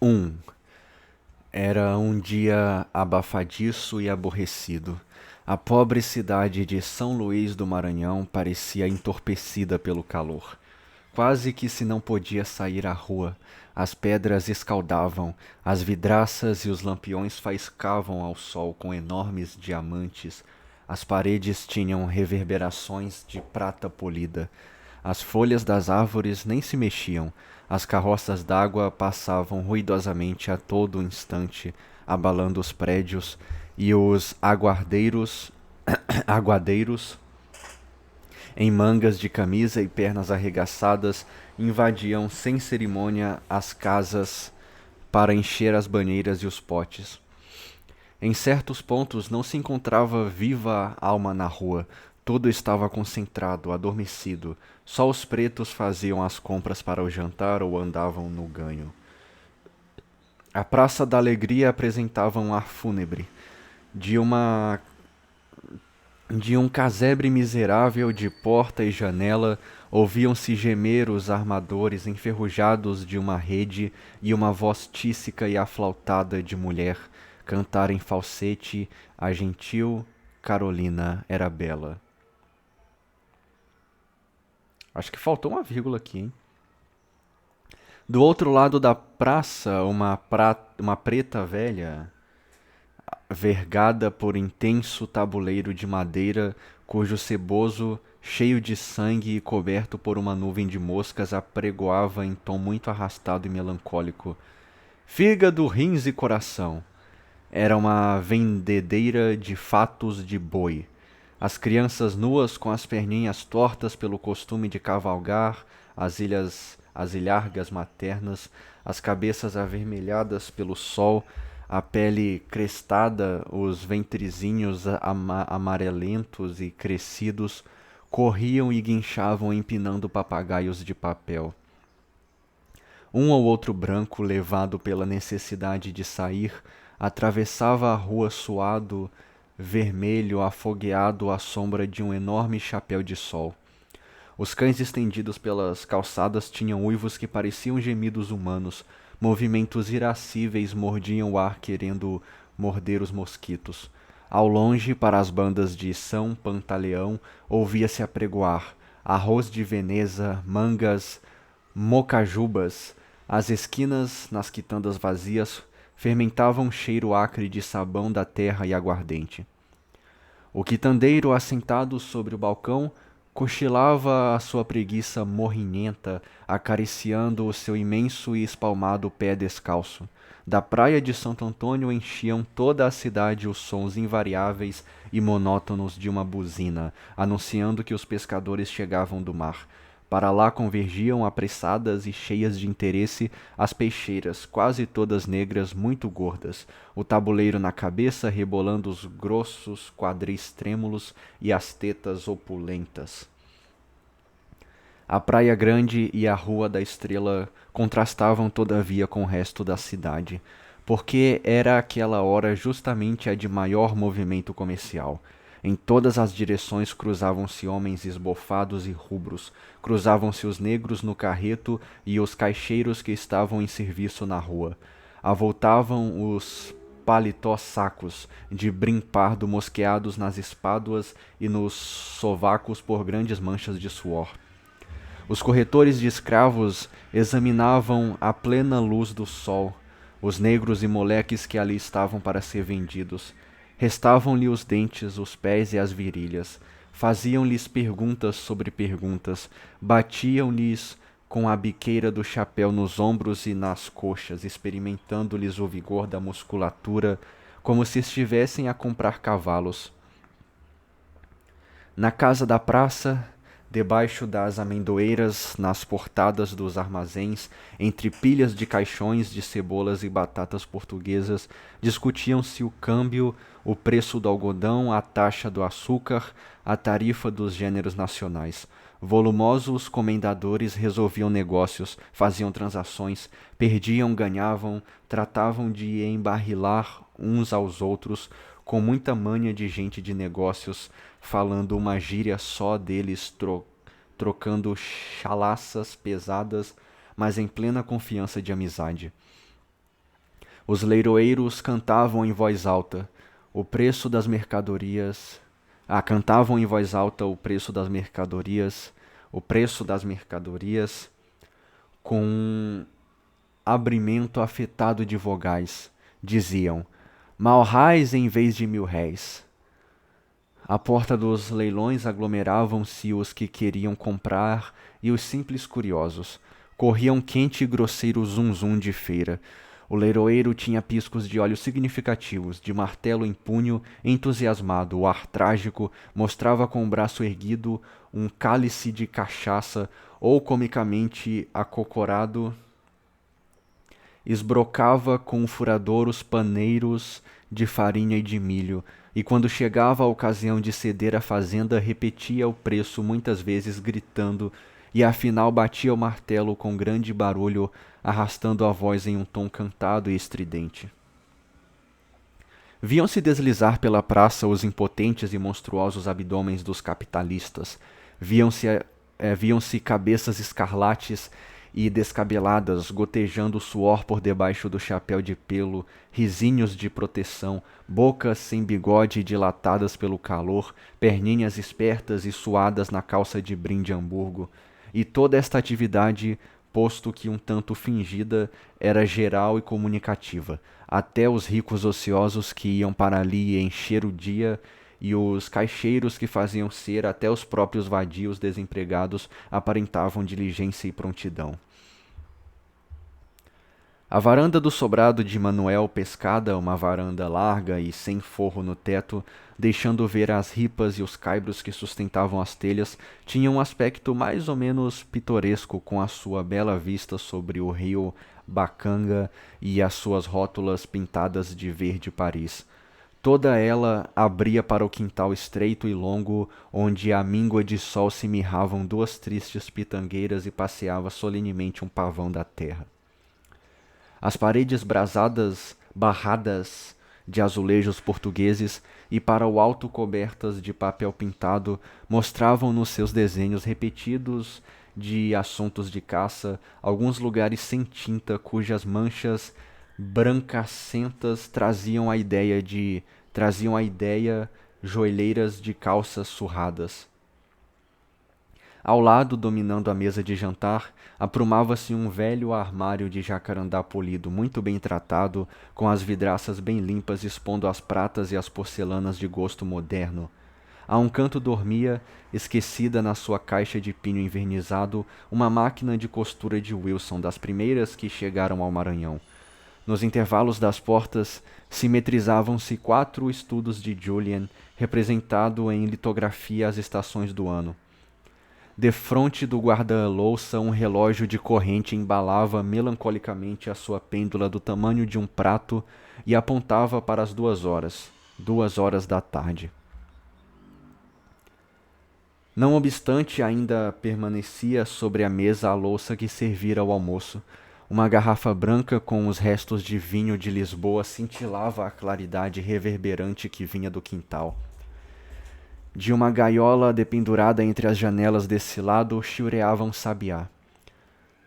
Um. Era um dia abafadiço e aborrecido. A pobre cidade de São Luís do Maranhão parecia entorpecida pelo calor. Quase que se não podia sair à rua. As pedras escaldavam, as vidraças e os lampiões faiscavam ao sol com enormes diamantes. As paredes tinham reverberações de prata polida. As folhas das árvores nem se mexiam. As carroças d'água passavam ruidosamente a todo instante, abalando os prédios, e os aguadeiros, em mangas de camisa e pernas arregaçadas, invadiam sem cerimônia as casas para encher as banheiras e os potes. Em certos pontos não se encontrava viva alma na rua. Tudo estava concentrado, adormecido. Só os pretos faziam as compras para o jantar ou andavam no ganho. A Praça da Alegria apresentava um ar fúnebre, de uma de um casebre miserável de porta e janela ouviam-se gemer os armadores enferrujados de uma rede e uma voz tísica e aflautada de mulher cantar em falsete a gentil Carolina era bela. Acho que faltou uma vírgula aqui, hein? Do outro lado da praça, uma preta velha vergada por intenso tabuleiro de madeira, cujo ceboso, cheio de sangue e coberto por uma nuvem de moscas, apregoava em tom muito arrastado e melancólico: Fígado, rins e coração. Era uma vendedeira de fatos de boi. As crianças nuas com as perninhas tortas pelo costume de cavalgar, as ilhargas maternas, as cabeças avermelhadas pelo sol, a pele crestada, os ventrezinhos amarelentos e crescidos, corriam e guinchavam empinando papagaios de papel. Um ou outro branco, levado pela necessidade de sair, atravessava a rua suado, vermelho, afogueado à sombra de um enorme chapéu de sol. Os cães estendidos pelas calçadas tinham uivos que pareciam gemidos humanos. Movimentos irascíveis mordiam o ar querendo morder os mosquitos. Ao longe, para as bandas de São Pantaleão, ouvia-se apregoar arroz de Veneza, mangas, mocajubas. As esquinas, nas quitandas vazias, fermentavam um cheiro acre de sabão da terra e aguardente. O quitandeiro, assentado sobre o balcão, cochilava a sua preguiça morrinhenta, acariciando o seu imenso e espalmado pé descalço. Da praia de Santo Antônio enchiam toda a cidade os sons invariáveis e monótonos de uma buzina, anunciando que os pescadores chegavam do mar. Para lá convergiam apressadas e cheias de interesse as peixeiras, quase todas negras, muito gordas, o tabuleiro na cabeça rebolando os grossos quadris trêmulos e as tetas opulentas. A Praia Grande e a Rua da Estrela contrastavam todavia com o resto da cidade, porque era aquela hora justamente a de maior movimento comercial. Em todas as direções cruzavam-se homens esbofados e rubros, cruzavam-se os negros no carreto e os caixeiros que estavam em serviço na rua. Avoltavam os paletós sacos de brim pardo mosqueados nas espáduas e nos sovacos por grandes manchas de suor. Os corretores de escravos examinavam à plena luz do sol os negros e moleques que ali estavam para ser vendidos. Restavam-lhe os dentes, os pés e as virilhas. Faziam-lhes perguntas sobre perguntas. Batiam-lhes com a biqueira do chapéu nos ombros e nas coxas, experimentando-lhes o vigor da musculatura, como se estivessem a comprar cavalos. Na casa da praça, debaixo das amendoeiras, nas portadas dos armazéns, entre pilhas de caixões de cebolas e batatas portuguesas, discutiam-se o câmbio, o preço do algodão, a taxa do açúcar, a tarifa dos gêneros nacionais. Volumosos comendadores resolviam negócios, faziam transações, perdiam, ganhavam, tratavam de embarrilar uns aos outros, com muita manha de gente de negócios, falando uma gíria só deles, trocando chalaças pesadas, mas em plena confiança de amizade. Os leiroeiros cantavam em voz alta o preço das mercadorias. Cantavam em voz alta o preço das mercadorias, o preço das mercadorias, com um abrimento afetado de vogais. Diziam: mal-réis em vez de mil-réis. À porta dos leilões aglomeravam-se os que queriam comprar e os simples curiosos. Corria um quente e grosseiro zum-zum de feira. O leiroeiro tinha piscos de olhos significativos, de martelo em punho, entusiasmado. O ar trágico mostrava com o braço erguido um cálice de cachaça, ou, comicamente acocorado, esbrocava com o furador os paneiros de farinha e de milho, e quando chegava a ocasião de ceder a fazenda, repetia o preço muitas vezes gritando, e afinal batia o martelo com grande barulho, arrastando a voz em um tom cantado e estridente. Viam-se deslizar pela praça os impotentes e monstruosos abdômenes dos capitalistas. Viam-se cabeças escarlates e descabeladas, gotejando suor por debaixo do chapéu de pelo, risinhos de proteção, bocas sem bigode dilatadas pelo calor, perninhas espertas e suadas na calça de brim de Hamburgo. E toda esta atividade, posto que um tanto fingida, era geral e comunicativa. Até os ricos ociosos que iam para ali encher o dia e os caixeiros que faziam ser até os próprios vadios desempregados aparentavam diligência e prontidão. A varanda do sobrado de Manuel Pescada, uma varanda larga e sem forro no teto, deixando ver as ripas e os caibros que sustentavam as telhas, tinha um aspecto mais ou menos pitoresco com a sua bela vista sobre o rio Bacanga e as suas rótulas pintadas de verde Paris. Toda ela abria para o quintal estreito e longo, onde à míngua de sol se mirravam duas tristes pitangueiras e passeava solenemente um pavão da terra. As paredes barradas de azulejos portugueses e para o alto cobertas de papel pintado mostravam nos seus desenhos repetidos de assuntos de caça alguns lugares sem tinta cujas manchas brancacentas traziam a ideia joelheiras de calças surradas. Ao lado, dominando a mesa de jantar, aprumava-se um velho armário de jacarandá polido, muito bem tratado, com as vidraças bem limpas, expondo as pratas e as porcelanas de gosto moderno. A um canto dormia, esquecida na sua caixa de pinho envernizado, uma máquina de costura de Wilson, das primeiras que chegaram ao Maranhão. Nos intervalos das portas, simetrizavam-se 4 estudos de Julian, representado em litografia as estações do ano. Defronte do guarda-louça, um relógio de corrente embalava melancolicamente a sua pêndula do tamanho de um prato e apontava para as 2 horas da tarde. Não obstante, ainda permanecia sobre a mesa a louça que servira ao almoço. Uma garrafa branca com os restos de vinho de Lisboa cintilava a claridade reverberante que vinha do quintal. De uma gaiola dependurada entre as janelas desse lado, chilreava um sabiá.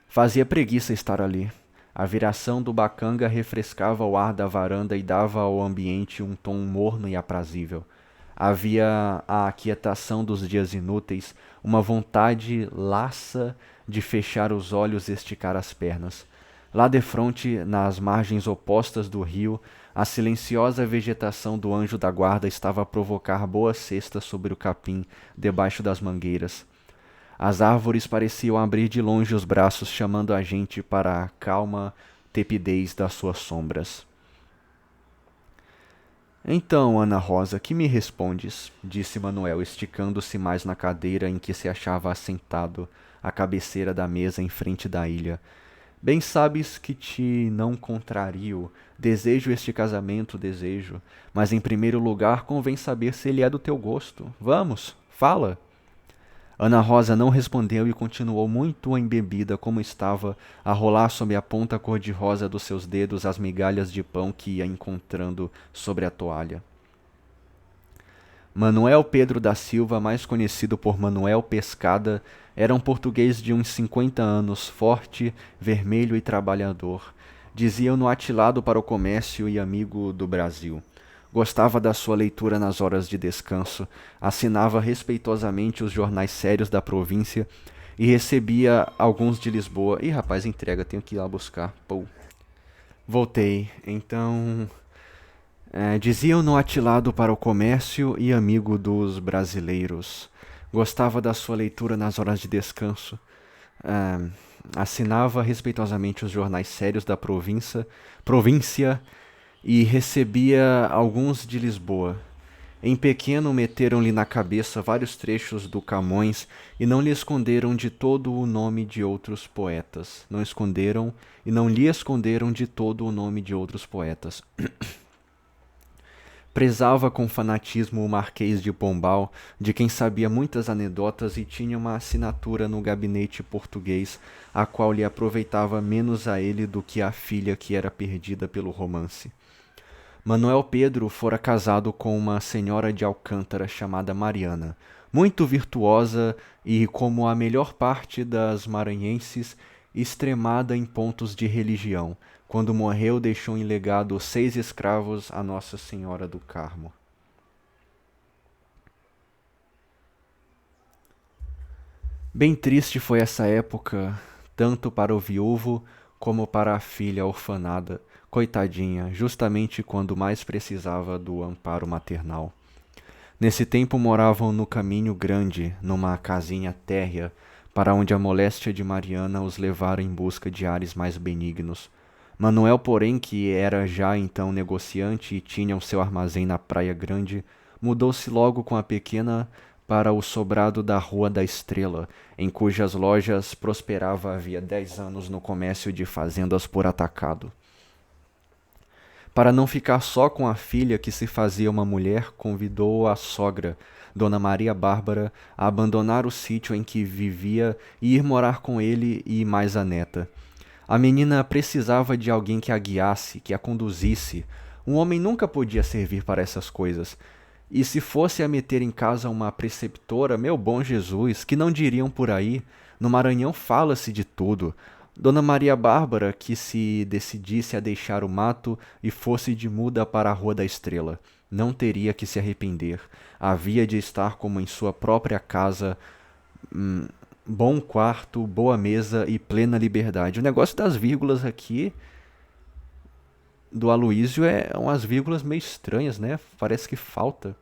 Fazia preguiça estar ali. A viração do bacanga refrescava o ar da varanda e dava ao ambiente um tom morno e aprazível. Havia a aquietação dos dias inúteis, uma vontade laça de fechar os olhos e esticar as pernas. Lá defronte, nas margens opostas do rio, a silenciosa vegetação do anjo da guarda estava a provocar boas cestas sobre o capim, debaixo das mangueiras. As árvores pareciam abrir de longe os braços, chamando a gente para a calma tepidez das suas sombras. Então, Ana Rosa, que me respondes? Disse Manuel, esticando-se mais na cadeira em que se achava assentado, à cabeceira da mesa em frente da ilha. Bem sabes que te não contrario, desejo este casamento, mas em primeiro lugar convém saber se ele é do teu gosto. Vamos, fala. Ana Rosa não respondeu e continuou muito embebida como estava, a rolar sob a ponta cor-de-rosa dos seus dedos as migalhas de pão que ia encontrando sobre a toalha. Manuel Pedro da Silva, mais conhecido por Manuel Pescada, era um português de uns 50 anos, forte, vermelho e trabalhador. Diziam-no atilado para o comércio e amigo do Brasil. Gostava da sua leitura nas horas de descanso, assinava respeitosamente os jornais sérios da província e recebia alguns de Lisboa. Ih, rapaz, entrega, tenho que ir lá buscar. Pô. Voltei. Então, diziam-no atilado para o comércio e amigo dos brasileiros. Gostava da sua leitura nas horas de descanso. Assinava respeitosamente os jornais sérios da província e recebia alguns de Lisboa. Em pequeno meteram-lhe na cabeça vários trechos do Camões e não lhe esconderam de todo o nome de outros poetas. Não esconderam e não lhe esconderam de todo o nome de outros poetas. Prezava com fanatismo o Marquês de Pombal, de quem sabia muitas anedotas e tinha uma assinatura no gabinete português, a qual lhe aproveitava menos a ele do que a filha que era perdida pelo romance. Manuel Pedro fora casado com uma senhora de Alcântara chamada Mariana, muito virtuosa e, como a melhor parte das maranhenses, extremada em pontos de religião. Quando morreu, deixou em legado 6 escravos a Nossa Senhora do Carmo. Bem triste foi essa época, tanto para o viúvo como para a filha orfanada, coitadinha, justamente quando mais precisava do amparo maternal. Nesse tempo moravam no Caminho Grande, numa casinha térrea, para onde a moléstia de Mariana os levara em busca de ares mais benignos. Manuel, porém, que era já então negociante e tinha o seu armazém na Praia Grande, mudou-se logo com a pequena para o sobrado da Rua da Estrela, em cujas lojas prosperava havia 10 anos no comércio de fazendas por atacado. Para não ficar só com a filha que se fazia uma mulher, convidou a sogra, Dona Maria Bárbara, a abandonar o sítio em que vivia e ir morar com ele e mais a neta. A menina precisava de alguém que a guiasse, que a conduzisse. Um homem nunca podia servir para essas coisas. E se fosse a meter em casa uma preceptora, meu bom Jesus, que não diriam por aí? No Maranhão fala-se de tudo. Dona Maria Bárbara, que se decidisse a deixar o mato e fosse de muda para a Rua da Estrela, não teria que se arrepender. Havia de estar como em sua própria casa, bom quarto, boa mesa e plena liberdade. O negócio das vírgulas aqui do Aloísio é umas vírgulas meio estranhas, né? Parece que falta.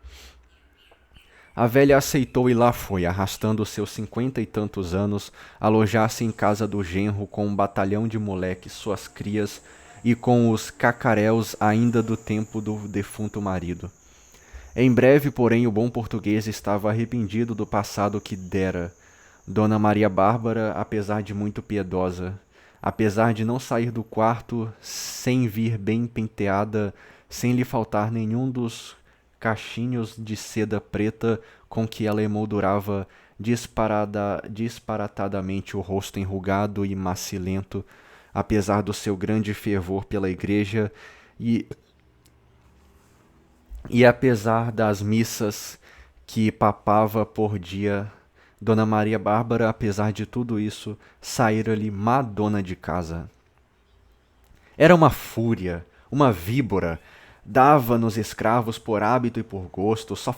A velha aceitou e lá foi, arrastando seus 50 e tantos anos, alojar-se em casa do genro com um batalhão de moleques, suas crias, e com os cacaréus ainda do tempo do defunto marido. Em breve, porém, o bom português estava arrependido do passado que dera. Dona Maria Bárbara, apesar de muito piedosa, apesar de não sair do quarto sem vir bem penteada, sem lhe faltar nenhum dos cachinhos de seda preta com que ela emoldurava disparatadamente o rosto enrugado e macilento, apesar do seu grande fervor pela igreja e apesar das missas que papava por dia, Dona Maria Bárbara, apesar de tudo isso, saíra-lhe má dona de casa. Era uma fúria, uma víbora, dava nos escravos por hábito e por gosto, só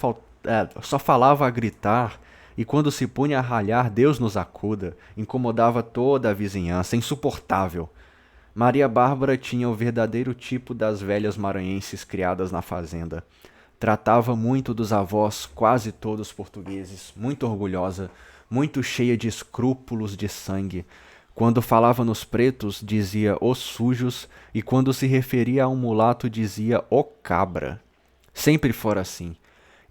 falava a gritar, e quando se punha a ralhar, Deus nos acuda, incomodava toda a vizinhança, insuportável. Maria Bárbara tinha o verdadeiro tipo das velhas maranhenses criadas na fazenda. Tratava muito dos avós, quase todos portugueses, muito orgulhosa, muito cheia de escrúpulos de sangue. Quando falava nos pretos, dizia os sujos, e quando se referia a um mulato, dizia o cabra. Sempre fora assim.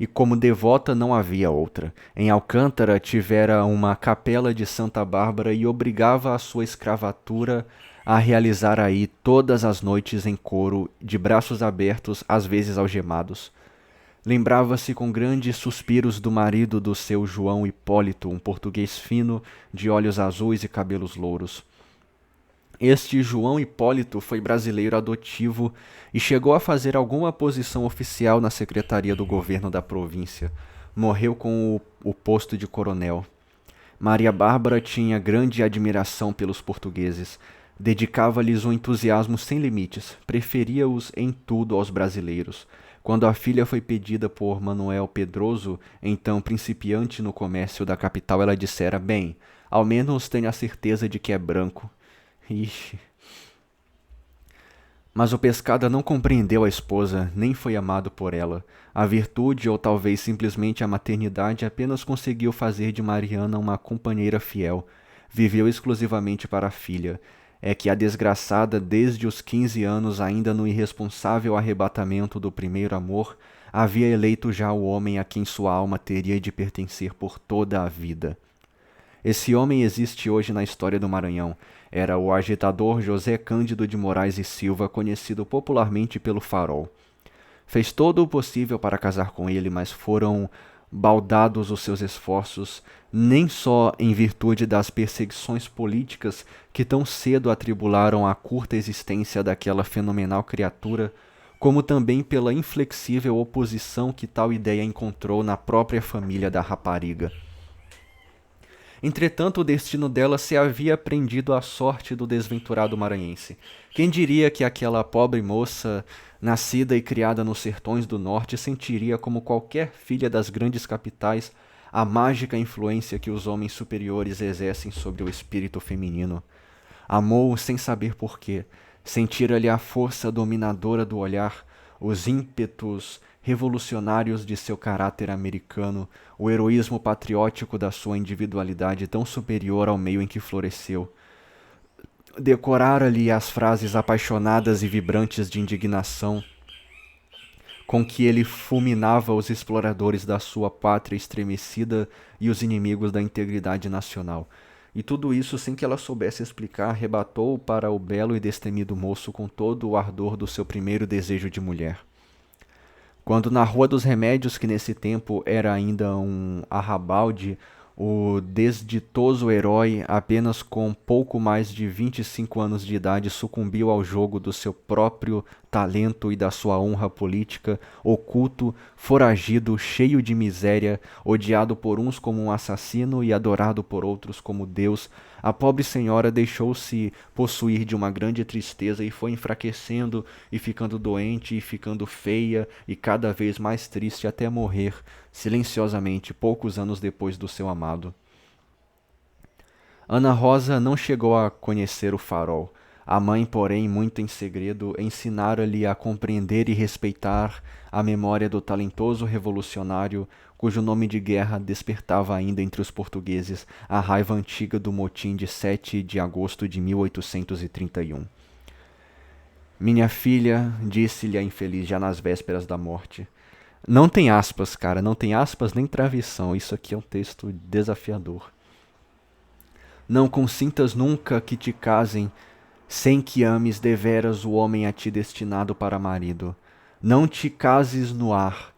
E como devota não havia outra. Em Alcântara tivera uma capela de Santa Bárbara e obrigava a sua escravatura a realizar aí todas as noites em coro, de braços abertos, às vezes algemados. Lembrava-se com grandes suspiros do marido do seu João Hipólito, um português fino, de olhos azuis e cabelos louros. Este João Hipólito foi brasileiro adotivo e chegou a fazer alguma posição oficial na secretaria do governo da província. Morreu com o posto de coronel. Maria Bárbara tinha grande admiração pelos portugueses. Dedicava-lhes um entusiasmo sem limites, preferia-os em tudo aos brasileiros. Quando a filha foi pedida por Manuel Pedroso, então principiante no comércio da capital, ela dissera: bem, ao menos tenho a certeza de que é branco. Ixi. Mas o Pescada não compreendeu a esposa, nem foi amado por ela. A virtude, ou talvez simplesmente a maternidade, apenas conseguiu fazer de Mariana uma companheira fiel. Viveu exclusivamente para a filha. É que a desgraçada, desde os 15 anos, ainda no irresponsável arrebatamento do primeiro amor, havia eleito já o homem a quem sua alma teria de pertencer por toda a vida. Esse homem existe hoje na história do Maranhão. Era o agitador José Cândido de Moraes e Silva, conhecido popularmente pelo Farol. Fez todo o possível para casar com ele, mas foram baldados os seus esforços, nem só em virtude das perseguições políticas que tão cedo atribularam a curta existência daquela fenomenal criatura, como também pela inflexível oposição que tal ideia encontrou na própria família da rapariga. Entretanto, o destino dela se havia prendido à sorte do desventurado maranhense. Quem diria que aquela pobre moça, nascida e criada nos sertões do norte, sentiria, como qualquer filha das grandes capitais, a mágica influência que os homens superiores exercem sobre o espírito feminino? Amou sem saber porquê, sentira-lhe a força dominadora do olhar, os ímpetos revolucionários de seu caráter americano, o heroísmo patriótico da sua individualidade tão superior ao meio em que floresceu. Decorara-lhe as frases apaixonadas e vibrantes de indignação com que ele fulminava os exploradores da sua pátria estremecida e os inimigos da integridade nacional. E tudo isso, sem que ela soubesse explicar, arrebatou para o belo e destemido moço com todo o ardor do seu primeiro desejo de mulher. Quando na Rua dos Remédios, que nesse tempo era ainda um arrabalde, o desditoso herói, apenas com pouco mais de 25 anos de idade, sucumbiu ao jogo do seu próprio talento e da sua honra política, oculto, foragido, cheio de miséria, odiado por uns como um assassino e adorado por outros como Deus, a pobre senhora deixou-se possuir de uma grande tristeza e foi enfraquecendo e ficando doente e ficando feia e cada vez mais triste até morrer, silenciosamente, poucos anos depois do seu amado. Ana Rosa não chegou a conhecer o Farol. A mãe, porém, muito em segredo, ensinara-lhe a compreender e respeitar a memória do talentoso revolucionário, cujo nome de guerra despertava ainda entre os portugueses a raiva antiga do motim de 7 de agosto de 1831. Minha filha, disse-lhe a infeliz já nas vésperas da morte. Não tem aspas, cara, não tem aspas nem travessão. Isso aqui é um texto desafiador. Não consintas nunca que te casem sem que ames deveras o homem a ti destinado para marido. Não te cases no ar.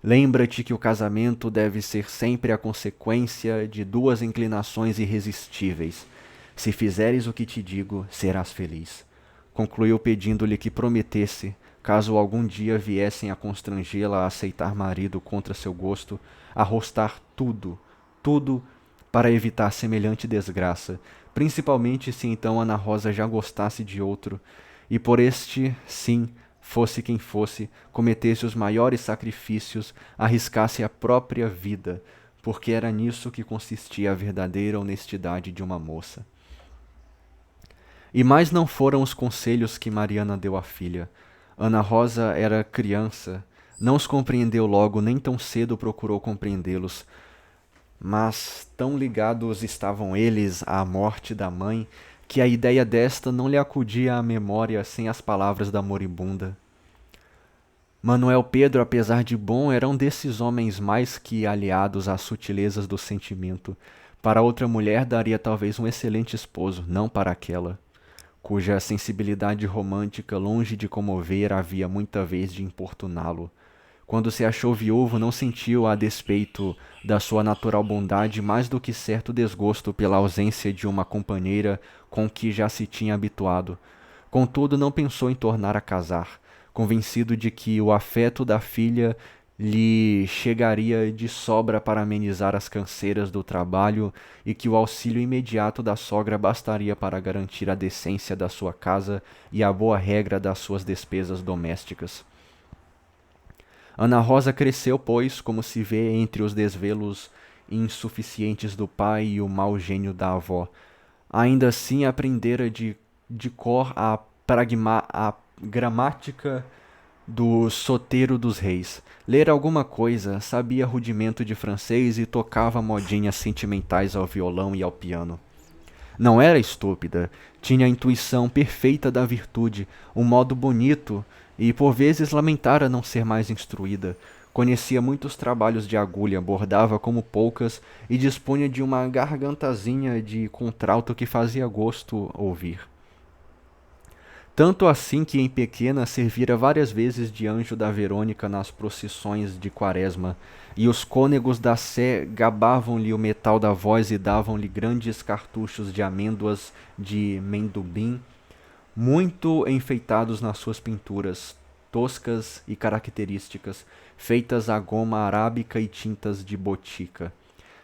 Lembra-te que o casamento deve ser sempre a consequência de duas inclinações irresistíveis. Se fizeres o que te digo, serás feliz. Concluiu pedindo-lhe que prometesse, caso algum dia viessem a constrangê-la a aceitar marido contra seu gosto, arrostar tudo, tudo, para evitar semelhante desgraça, principalmente se então Ana Rosa já gostasse de outro, e por este, sim, fosse quem fosse, cometesse os maiores sacrifícios, arriscasse a própria vida, porque era nisso que consistia a verdadeira honestidade de uma moça. E mais não foram os conselhos que Mariana deu à filha. Ana Rosa era criança, não os compreendeu logo, nem tão cedo procurou compreendê-los, mas tão ligados estavam eles à morte da mãe, que a ideia desta não lhe acudia à memória sem as palavras da moribunda. Manuel Pedro, apesar de bom, era um desses homens mais que aliados às sutilezas do sentimento. Para outra mulher daria talvez um excelente esposo, não para aquela, cuja sensibilidade romântica, longe de comover, havia muita vez de importuná-lo. Quando se achou viúvo, não sentiu, a despeito da sua natural bondade, mais do que certo desgosto pela ausência de uma companheira com que já se tinha habituado. Contudo, não pensou em tornar a casar, convencido de que o afeto da filha lhe chegaria de sobra para amenizar as canseiras do trabalho e que o auxílio imediato da sogra bastaria para garantir a decência da sua casa e a boa regra das suas despesas domésticas. Ana Rosa cresceu, pois, como se vê entre os desvelos insuficientes do pai e o mau gênio da avó. Ainda assim aprendera de cor a gramática do Soteiro dos Reis. Lera alguma coisa, sabia rudimento de francês e tocava modinhas sentimentais ao violão e ao piano. Não era estúpida, tinha a intuição perfeita da virtude, um modo bonito e por vezes lamentara não ser mais instruída. Conhecia muitos trabalhos de agulha, bordava como poucas e dispunha de uma gargantazinha de contralto que fazia gosto ouvir. Tanto assim que em pequena servira várias vezes de anjo da Verônica nas procissões de Quaresma, e os cônegos da Sé gabavam-lhe o metal da voz e davam-lhe grandes cartuchos de amêndoas de mendubim, muito enfeitados nas suas pinturas, toscas e características, feitas a goma arábica e tintas de botica.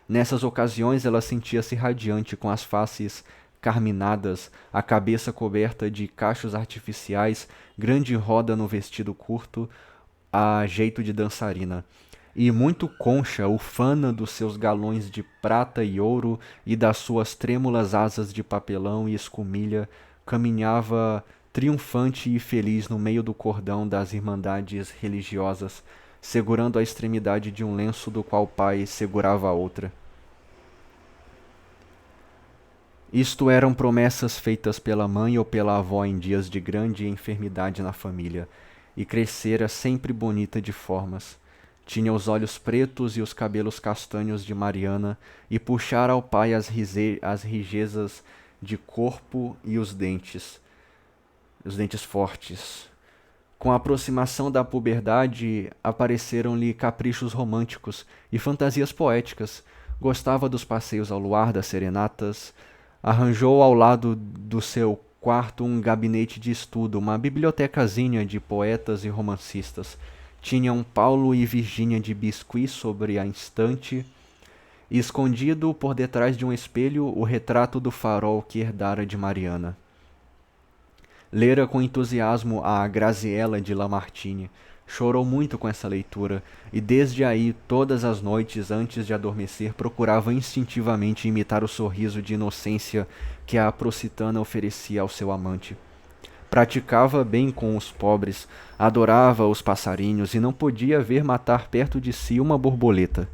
Nessas ocasiões ela sentia-se radiante, com as faces carminadas, a cabeça coberta de cachos artificiais, grande roda no vestido curto, a jeito de dançarina, e muito concha, ufana dos seus galões de prata e ouro e das suas trêmulas asas de papelão e escumilha, caminhava triunfante e feliz no meio do cordão das irmandades religiosas, segurando a extremidade de um lenço do qual o pai segurava a outra. Isto eram promessas feitas pela mãe ou pela avó em dias de grande enfermidade na família, e crescera sempre bonita de formas. Tinha os olhos pretos e os cabelos castanhos de Mariana, e puxara ao pai as rijezas de corpo e os dentes fortes. Com a aproximação da puberdade, apareceram-lhe caprichos românticos e fantasias poéticas. Gostava dos passeios ao luar, das serenatas. Arranjou ao lado do seu quarto um gabinete de estudo, uma bibliotecazinha de poetas e romancistas. Tinha um Paulo e Virgínia de biscuit sobre a estante, e escondido por detrás de um espelho o retrato do farol que herdara de Mariana. Lera com entusiasmo a Graziella de Lamartine. Chorou muito com essa leitura, e desde aí, todas as noites antes de adormecer, procurava instintivamente imitar o sorriso de inocência que a Procitana oferecia ao seu amante. Praticava bem com os pobres, adorava os passarinhos e não podia ver matar perto de si uma borboleta.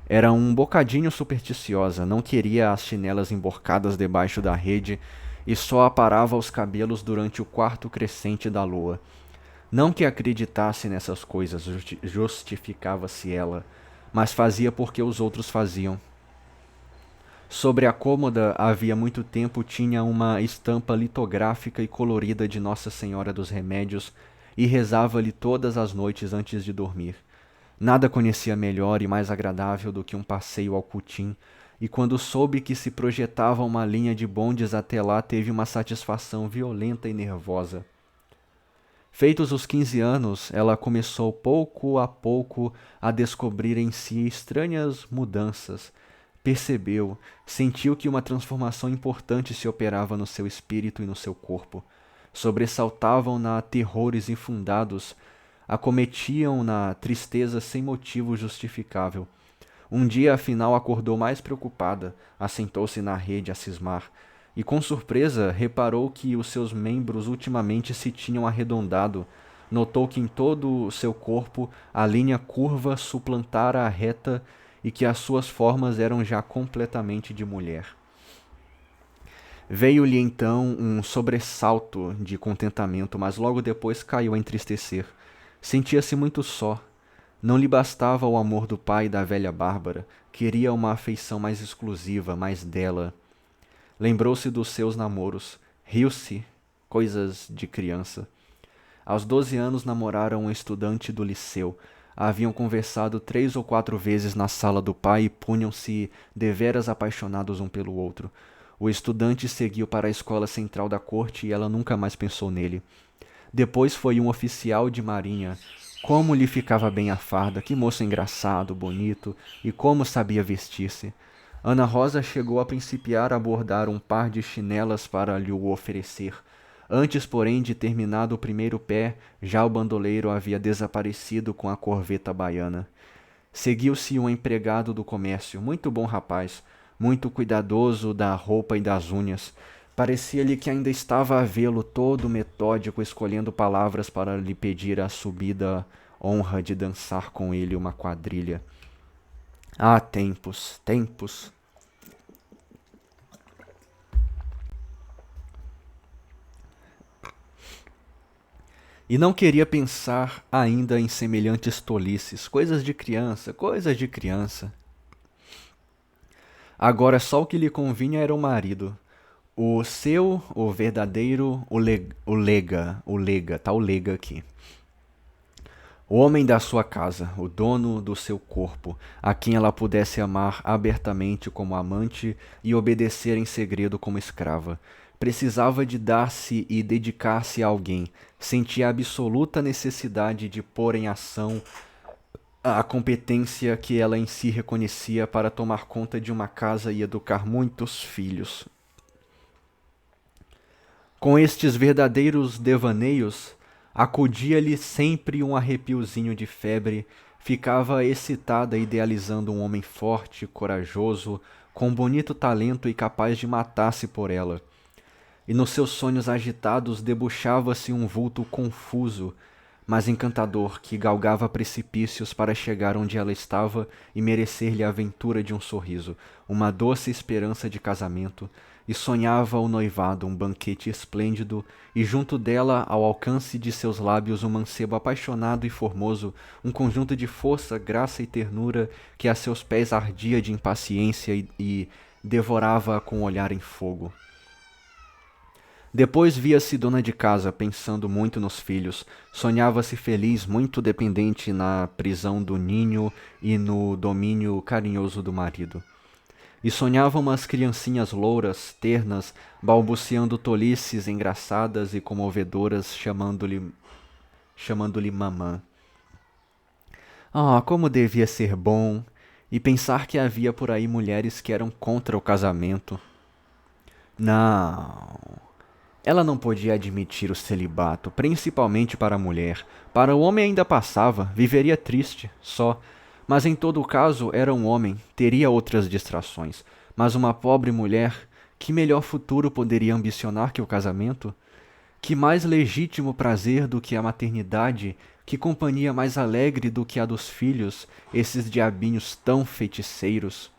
Era um bocadinho supersticiosa, não queria as chinelas emborcadas debaixo da rede e só aparava os cabelos durante o quarto crescente da lua. Não que acreditasse nessas coisas, justificava-se ela, mas fazia porque os outros faziam. Sobre a cômoda havia muito tempo tinha uma estampa litográfica e colorida de Nossa Senhora dos Remédios e rezava-lhe todas as noites antes de dormir. Nada conhecia melhor e mais agradável do que um passeio ao Cutim, e quando soube que se projetava uma linha de bondes até lá, teve uma satisfação violenta e nervosa. Feitos os 15 anos, ela começou pouco a pouco a descobrir em si estranhas mudanças. Percebeu, sentiu que uma transformação importante se operava no seu espírito e no seu corpo. Sobressaltavam-na terrores infundados, acometiam-na tristeza sem motivo justificável. Um dia, afinal, acordou mais preocupada, assentou-se na rede a cismar, e com surpresa reparou que os seus membros ultimamente se tinham arredondado. Notou que em todo o seu corpo a linha curva suplantara a reta e que as suas formas eram já completamente de mulher. Veio-lhe então um sobressalto de contentamento, mas logo depois caiu a entristecer. Sentia-se muito só. Não lhe bastava o amor do pai e da velha Bárbara. Queria uma afeição mais exclusiva, mais dela. Lembrou-se dos seus namoros. Riu-se, coisas de criança. Aos 12 anos namorara um estudante do liceu. Haviam conversado 3 ou 4 vezes na sala do pai e punham-se deveras apaixonados um pelo outro. O estudante seguiu para a escola central da corte e ela nunca mais pensou nele. Depois foi um oficial de marinha, Como lhe ficava bem a farda, que moço engraçado, bonito, e como sabia vestir-se. Ana Rosa chegou a principiar a bordar um par de chinelas para lhe o oferecer. Antes, porém, de terminado o primeiro pé, já o bandoleiro havia desaparecido com a corveta baiana. Seguiu-se um empregado do comércio, muito bom rapaz, muito cuidadoso da roupa e das unhas. Parecia-lhe que ainda estava a vê-lo todo metódico, escolhendo palavras para lhe pedir a subida honra de dançar com ele uma quadrilha. Ah, tempos, tempos! E não queria pensar ainda em semelhantes tolices, coisas de criança, coisas de criança. Agora só o que lhe convinha era o marido. O seu, o verdadeiro, o lega, tá o lega aqui. O homem da sua casa, o dono do seu corpo, a quem ela pudesse amar abertamente como amante e obedecer em segredo como escrava. Precisava de dar-se e dedicar-se a alguém. Sentia a absoluta necessidade de pôr em ação a competência que ela em si reconhecia para tomar conta de uma casa e educar muitos filhos. Com estes verdadeiros devaneios, acudia-lhe sempre um arrepiozinho de febre, ficava excitada idealizando um homem forte, corajoso, com bonito talento e capaz de matar-se por ela. E nos seus sonhos agitados debuxava-se um vulto confuso, mas encantador, que galgava precipícios para chegar onde ela estava e merecer-lhe a aventura de um sorriso, uma doce esperança de casamento, e sonhava o noivado, um banquete esplêndido, e junto dela, ao alcance de seus lábios, um mancebo apaixonado e formoso, um conjunto de força, graça e ternura que a seus pés ardia de impaciência e devorava-a com um olhar em fogo. Depois via-se dona de casa, pensando muito nos filhos. Sonhava-se feliz, muito dependente na prisão do ninho e no domínio carinhoso do marido. E sonhava umas criancinhas louras, ternas, balbuciando tolices engraçadas e comovedoras, chamando-lhe mamã. Ah, como devia ser bom! E pensar que havia por aí mulheres que eram contra o casamento. Não. Ela não podia admitir o celibato, principalmente para a mulher. Para o homem ainda passava, viveria triste, só. Mas em todo caso era um homem, teria outras distrações. Mas uma pobre mulher, que melhor futuro poderia ambicionar que o casamento? Que mais legítimo prazer do que a maternidade? Que companhia mais alegre do que a dos filhos, esses diabinhos tão feiticeiros?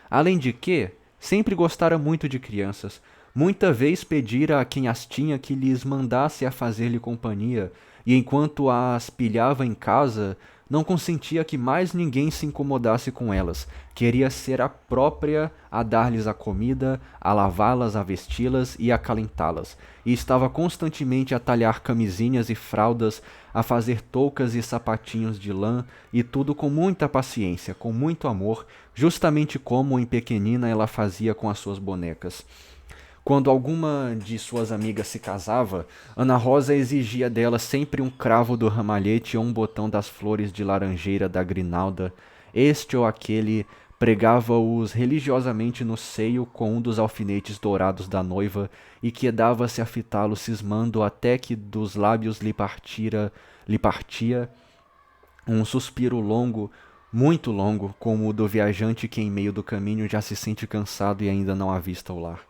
Além de que, sempre gostara muito de crianças. Muita vez pedira a quem as tinha que lhes mandasse a fazer-lhe companhia, e enquanto as pilhava em casa, não consentia que mais ninguém se incomodasse com elas. Queria ser a própria a dar-lhes a comida, a lavá-las, a vesti-las e a acalentá-las. E estava constantemente a talhar camisinhas e fraldas, a fazer toucas e sapatinhos de lã, e tudo com muita paciência, com muito amor, justamente como em pequenina ela fazia com as suas bonecas. Quando alguma de suas amigas se casava, Ana Rosa exigia dela sempre um cravo do ramalhete ou um botão das flores de laranjeira da grinalda. Este ou aquele pregava-os religiosamente no seio com um dos alfinetes dourados da noiva e quedava-se a fitá-lo cismando até que dos lábios lhe partia um suspiro longo, muito longo, como o do viajante que em meio do caminho já se sente cansado e ainda não avista o lar.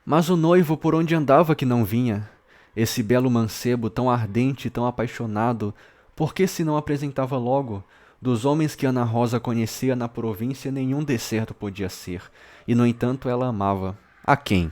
Mas o noivo por onde andava que não vinha? Esse belo mancebo, tão ardente e tão apaixonado, por que se não apresentava logo? Dos homens que Ana Rosa conhecia na província, nenhum decerto podia ser. E, no entanto, ela amava. A quem?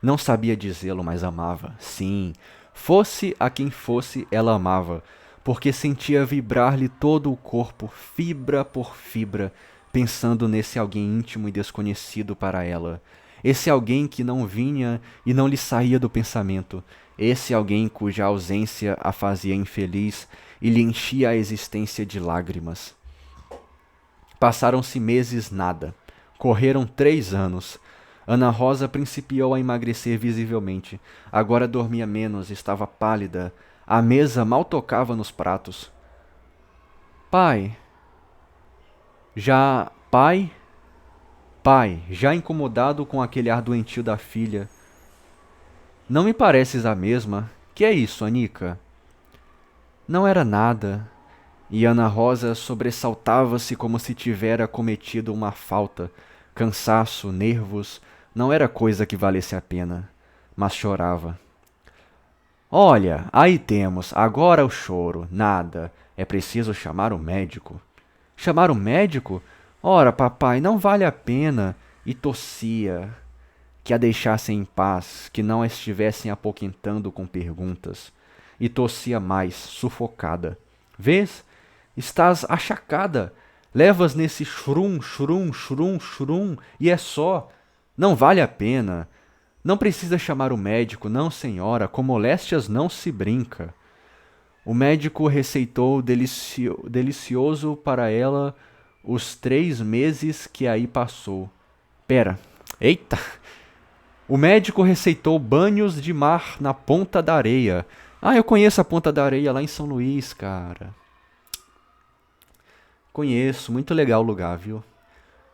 Não sabia dizê-lo, mas amava. Sim, fosse a quem fosse, ela amava, porque sentia vibrar-lhe todo o corpo, fibra por fibra, pensando nesse alguém íntimo e desconhecido para ela. Esse alguém que não vinha e não lhe saía do pensamento. Esse alguém cuja ausência a fazia infeliz e lhe enchia a existência de lágrimas. Passaram-se meses nada. Correram 3 anos. Ana Rosa principiou a emagrecer visivelmente. Agora dormia menos, estava pálida. A mesa mal tocava nos pratos. Pai, pai, já incomodado com aquele ar doentio da filha. Não me pareces a mesma. Que é isso, Anica? Não era nada. E Ana Rosa sobressaltava-se como se tivera cometido uma falta. Cansaço, nervos, não era coisa que valesse a pena. Mas chorava. Olha, aí temos, agora o choro, nada. É preciso chamar o médico. Chamar o médico? Ora, papai, não vale a pena. E tossia. Que a deixassem em paz, que não a estivessem apoquentando com perguntas. E tossia mais, sufocada. Vês? Estás achacada. Levas nesse chrum, chrum, chrum, chrum, e é só. Não vale a pena. Não precisa chamar o médico, não, senhora. Com moléstias não se brinca. O médico receitou delicioso para ela os 3 meses que aí passou. Pera. Eita! O médico receitou banhos de mar na Ponta da Areia. Ah, eu conheço a Ponta da Areia lá em São Luís, cara. Conheço, muito legal o lugar, viu?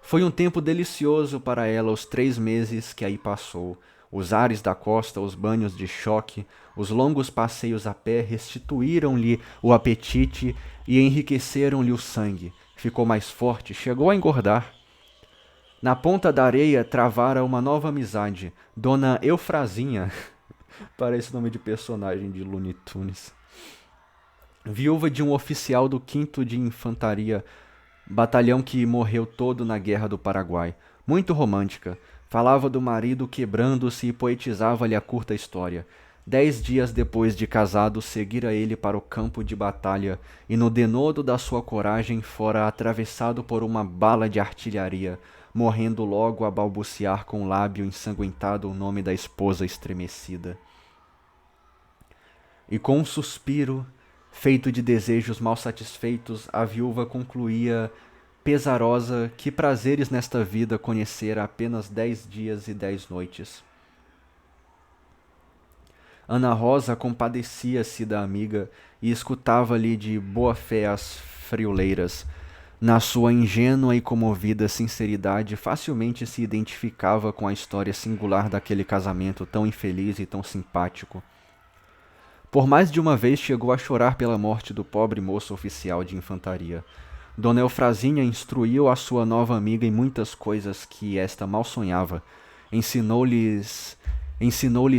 Foi um tempo delicioso para ela os 3 meses que aí passou. Os ares da costa, os banhos de choque, os longos passeios a pé restituíram-lhe o apetite e enriqueceram-lhe o sangue. Ficou mais forte, chegou a engordar. Na Ponta da Areia travara uma nova amizade, Dona Eufrasinha, parece nome de personagem de Looney Tunes, viúva de um oficial do 5º de Infantaria, batalhão que morreu todo na Guerra do Paraguai. Muito romântica, falava do marido quebrando-se e poetizava-lhe a curta história. 10 dias depois de casado, seguira ele para o campo de batalha, e no denodo da sua coragem fora atravessado por uma bala de artilharia, morrendo logo a balbuciar com o lábio ensanguentado o nome da esposa estremecida. E com um suspiro, feito de desejos mal satisfeitos, a viúva concluía, pesarosa, que prazeres nesta vida conhecera apenas 10 dias e 10 noites. Ana Rosa compadecia-se da amiga e escutava-lhe de boa fé as frioleiras. Na sua ingênua e comovida sinceridade, facilmente se identificava com a história singular daquele casamento tão infeliz e tão simpático. Por mais de uma vez chegou a chorar pela morte do pobre moço oficial de infantaria. Dona Eufrasinha instruiu a sua nova amiga em muitas coisas que esta mal sonhava. Ensinou-lhe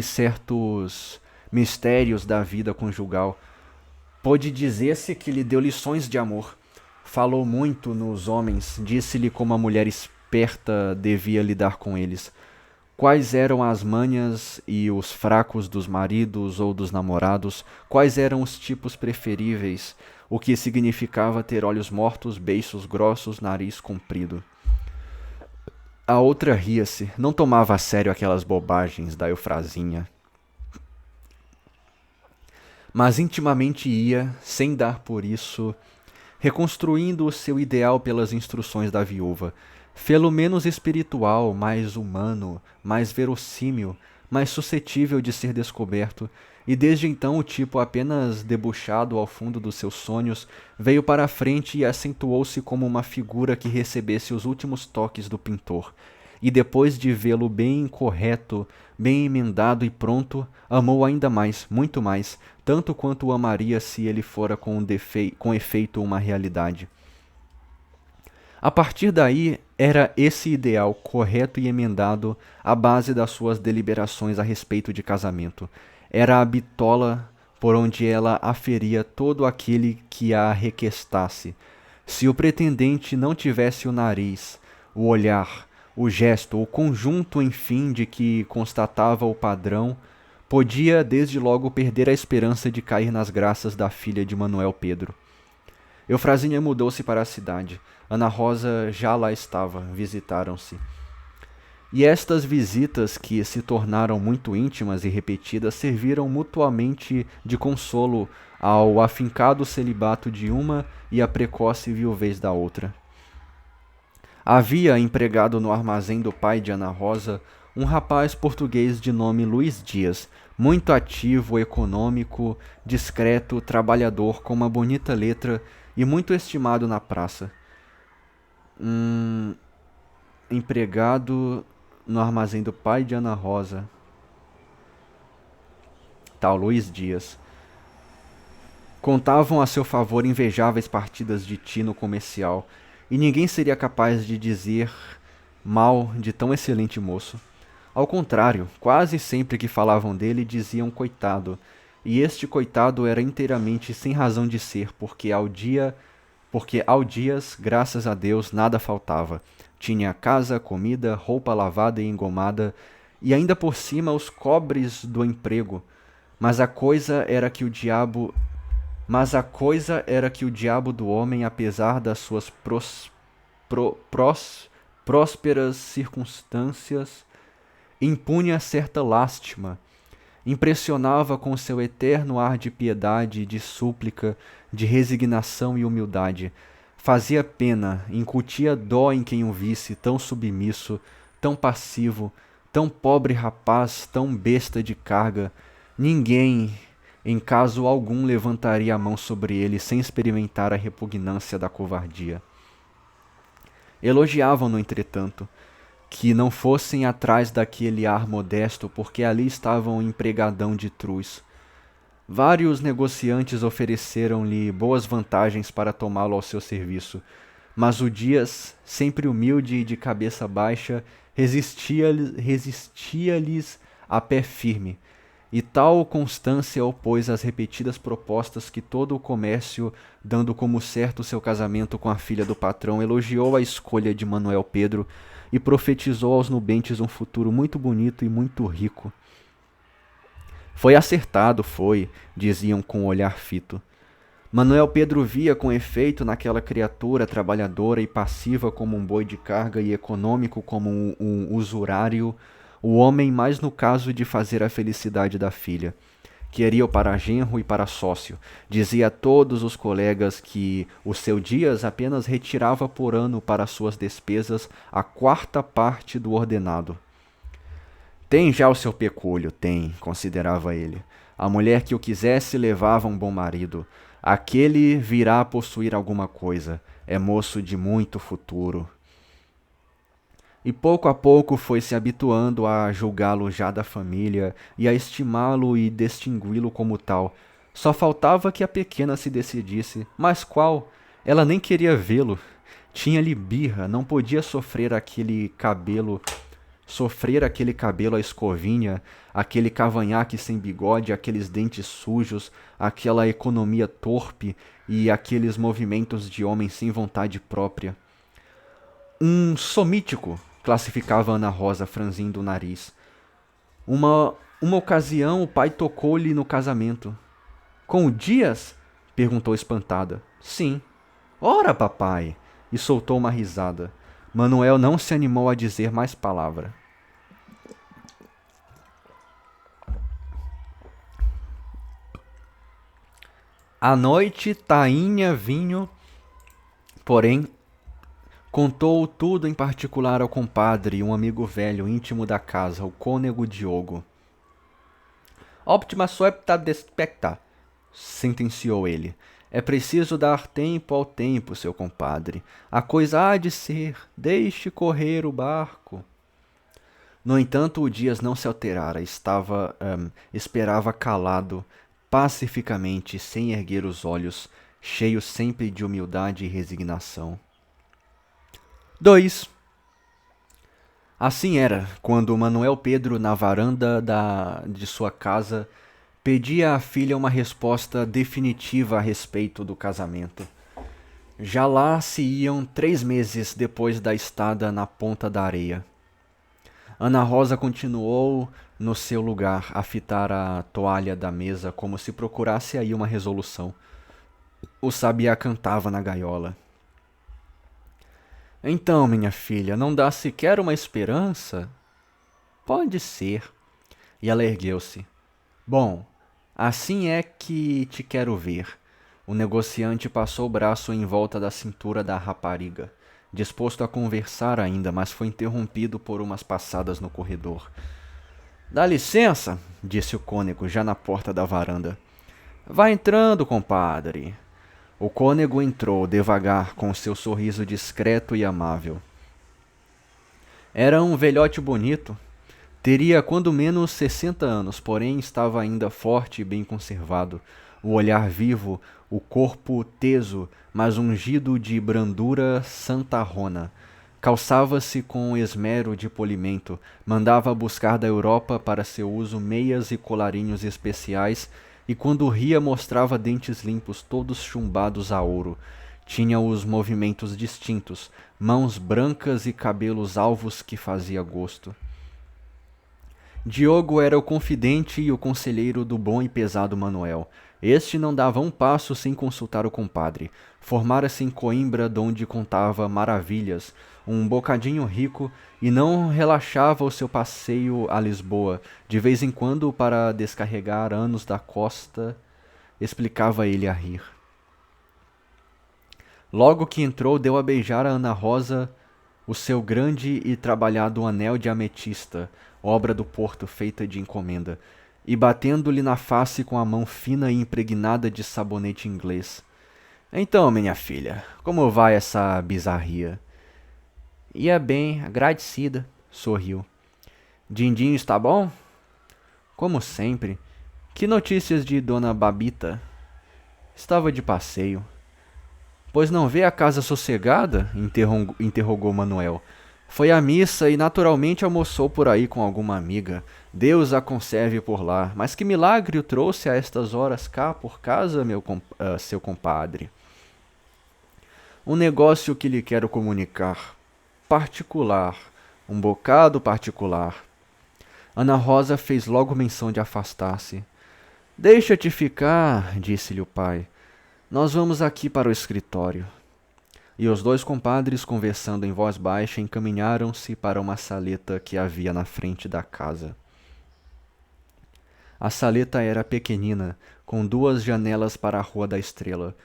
certos mistérios da vida conjugal. Pôde dizer-se que lhe deu lições de amor. Falou muito nos homens, disse-lhe como a mulher esperta devia lidar com eles. Quais eram as manhas e os fracos dos maridos ou dos namorados, quais eram os tipos preferíveis, o que significava ter olhos mortos, beiços grossos, nariz comprido. A outra ria-se, não tomava a sério aquelas bobagens da Eufrasinha. Mas intimamente ia, sem dar por isso, reconstruindo o seu ideal pelas instruções da viúva, fê-lo menos espiritual, mais humano, mais verossímil, mais suscetível de ser descoberto, e desde então o tipo apenas debuxado ao fundo dos seus sonhos veio para a frente e acentuou-se como uma figura que recebesse os últimos toques do pintor. E depois de vê-lo bem correto, bem emendado e pronto, amou ainda mais, muito mais, tanto quanto o amaria se ele fora com efeito uma realidade. A partir daí, era esse ideal correto e emendado a base das suas deliberações a respeito de casamento. Era a bitola por onde ela aferia todo aquele que a requestasse. Se o pretendente não tivesse o nariz, o olhar, o gesto, o conjunto, enfim, de que constatava o padrão, podia desde logo perder a esperança de cair nas graças da filha de Manuel Pedro. Eufrasinha mudou-se para a cidade. Ana Rosa já lá estava, visitaram-se. E estas visitas, que se tornaram muito íntimas e repetidas, serviram mutuamente de consolo ao afincado celibato de uma e à precoce viuvez da outra. Havia empregado no armazém do pai de Ana Rosa um rapaz português de nome Luís Dias, muito ativo, econômico, discreto, trabalhador, com uma bonita letra e muito estimado na praça. Empregado no armazém do pai de Ana Rosa, tal Luiz Dias. Contavam a seu favor invejáveis partidas de tino comercial, e ninguém seria capaz de dizer mal de tão excelente moço. Ao contrário, quase sempre que falavam dele diziam coitado, e este coitado era inteiramente sem razão de ser, porque ao Dias, graças a Deus, nada faltava. Tinha casa, comida, roupa lavada e engomada, e ainda por cima os cobres do emprego. Mas a coisa era que o diabo do homem, apesar das suas prósperas circunstâncias, impunha certa lástima, impressionava com seu eterno ar de piedade, de súplica, de resignação e humildade. Fazia pena, incutia dó em quem o visse tão submisso, tão passivo, tão pobre rapaz, tão besta de carga. Ninguém, em caso algum, levantaria a mão sobre ele sem experimentar a repugnância da covardia. Elogiavam-no, entretanto, que não fossem atrás daquele ar modesto, porque ali estava um empregadão de truz. Vários negociantes ofereceram-lhe boas vantagens para tomá-lo ao seu serviço, mas o Dias, sempre humilde e de cabeça baixa, resistia-lhes a pé firme, e tal constância opôs às repetidas propostas que todo o comércio, dando como certo seu casamento com a filha do patrão, elogiou a escolha de Manuel Pedro e profetizou aos nubentes um futuro muito bonito e muito rico. Foi acertado, foi, diziam com o olhar fito. Manuel Pedro via com efeito naquela criatura trabalhadora e passiva como um boi de carga e econômico como um usurário, o homem mais no caso de fazer a felicidade da filha. Queria-o para genro e para sócio. Dizia a todos os colegas que o seu Dias apenas retirava por ano para suas despesas a 4ª parte do ordenado. Tem já o seu pecúlio, tem, considerava ele. A mulher que o quisesse levava um bom marido. Aquele virá a possuir alguma coisa. É moço de muito futuro. E pouco a pouco foi se habituando a julgá-lo já da família e a estimá-lo e distingui-lo como tal. Só faltava que a pequena se decidisse. Mas qual? Ela nem queria vê-lo. Tinha-lhe birra, não podia sofrer aquele cabelo à escovinha, aquele cavanhaque sem bigode, aqueles dentes sujos, aquela economia torpe e aqueles movimentos de homem sem vontade própria. Um somítico, classificava Ana Rosa, franzindo o nariz. Uma ocasião o pai tocou-lhe no casamento. Com o Dias? Perguntou espantada. Sim. Ora, papai! E soltou uma risada. Manuel não se animou a dizer mais palavra. À noite, tainha, vinho, porém, contou tudo em particular ao compadre, um amigo velho, íntimo da casa, o cônego Diogo. Optima suepta despecta, sentenciou ele. É preciso dar tempo ao tempo, seu compadre. A coisa há de ser, deixe correr o barco. No entanto, o Dias não se alterara, esperava calado, pacificamente, sem erguer os olhos, cheio sempre de humildade e resignação. 2. Assim era, quando Manuel Pedro, na varanda de sua casa, pedia à filha uma resposta definitiva a respeito do casamento. Já lá se iam 3 meses depois da estada na Ponta da Areia. Ana Rosa continuou no seu lugar a fitar a toalha da mesa como se procurasse aí uma resolução. O sabiá cantava na gaiola. Então, minha filha, não dá sequer uma esperança? Pode ser. E ela ergueu-se. Bom, assim é que te quero ver. O negociante passou o braço em volta da cintura da rapariga, disposto a conversar ainda, mas foi interrompido por umas passadas no corredor. Dá licença, disse o cônego, já na porta da varanda. Vá entrando, compadre. O cônego entrou devagar, com seu sorriso discreto e amável. Era um velhote bonito. Teria quando menos 60 anos, porém estava ainda forte e bem conservado. O olhar vivo, o corpo teso, mas ungido de brandura santarrona. Calçava-se com esmero de polimento, mandava buscar da Europa para seu uso meias e colarinhos especiais, e quando ria mostrava dentes limpos, todos chumbados a ouro. Tinha os movimentos distintos, mãos brancas e cabelos alvos que fazia gosto. Diogo era o confidente e o conselheiro do bom e pesado Manuel. Este não dava um passo sem consultar o compadre. Formara-se em Coimbra, donde contava maravilhas, um bocadinho rico, e não relaxava o seu passeio a Lisboa. De vez em quando, para descarregar anos da costa, explicava ele a rir. Logo que entrou, deu a beijar a Ana Rosa o seu grande e trabalhado anel de ametista, obra do Porto feita de encomenda, e batendo-lhe na face com a mão fina e impregnada de sabonete inglês. Então, minha filha, como vai essa bizarria? Ia bem, agradecida, sorriu. Dindim está bom? Como sempre. Que notícias de Dona Babita? Estava de passeio. Pois não vê a casa sossegada? Interrogou Manuel. Foi à missa e naturalmente almoçou por aí com alguma amiga. Deus a conserve por lá. Mas que milagre o trouxe a estas horas cá por casa, seu compadre? Um negócio que lhe quero comunicar. Particular. Um bocado particular. Ana Rosa fez logo menção de afastar-se. Deixa-te ficar, disse-lhe o pai. Nós vamos aqui para o escritório. E os dois compadres, conversando em voz baixa, encaminharam-se para uma saleta que havia na frente da casa. A saleta era pequenina, com duas janelas para a Rua da Estrela,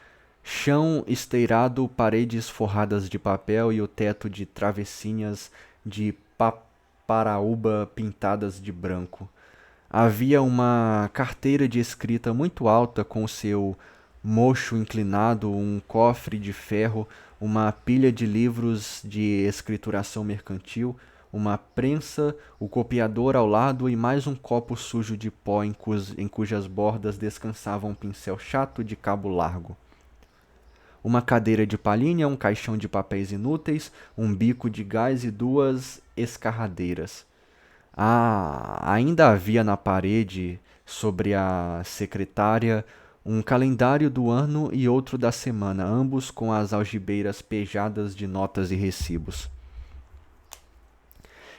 chão esteirado, paredes forradas de papel e o teto de travessinhas de paparaúba pintadas de branco. Havia uma carteira de escrita muito alta com o seu mocho inclinado, um cofre de ferro, uma pilha de livros de escrituração mercantil, uma prensa, o copiador ao lado e mais um copo sujo de pó em cujas bordas descansava um pincel chato de cabo largo. Uma cadeira de palhinha, um caixão de papéis inúteis, um bico de gás e duas escarradeiras. Ainda havia na parede, sobre a secretária, um calendário do ano e outro da semana, ambos com as algibeiras pejadas de notas e recibos.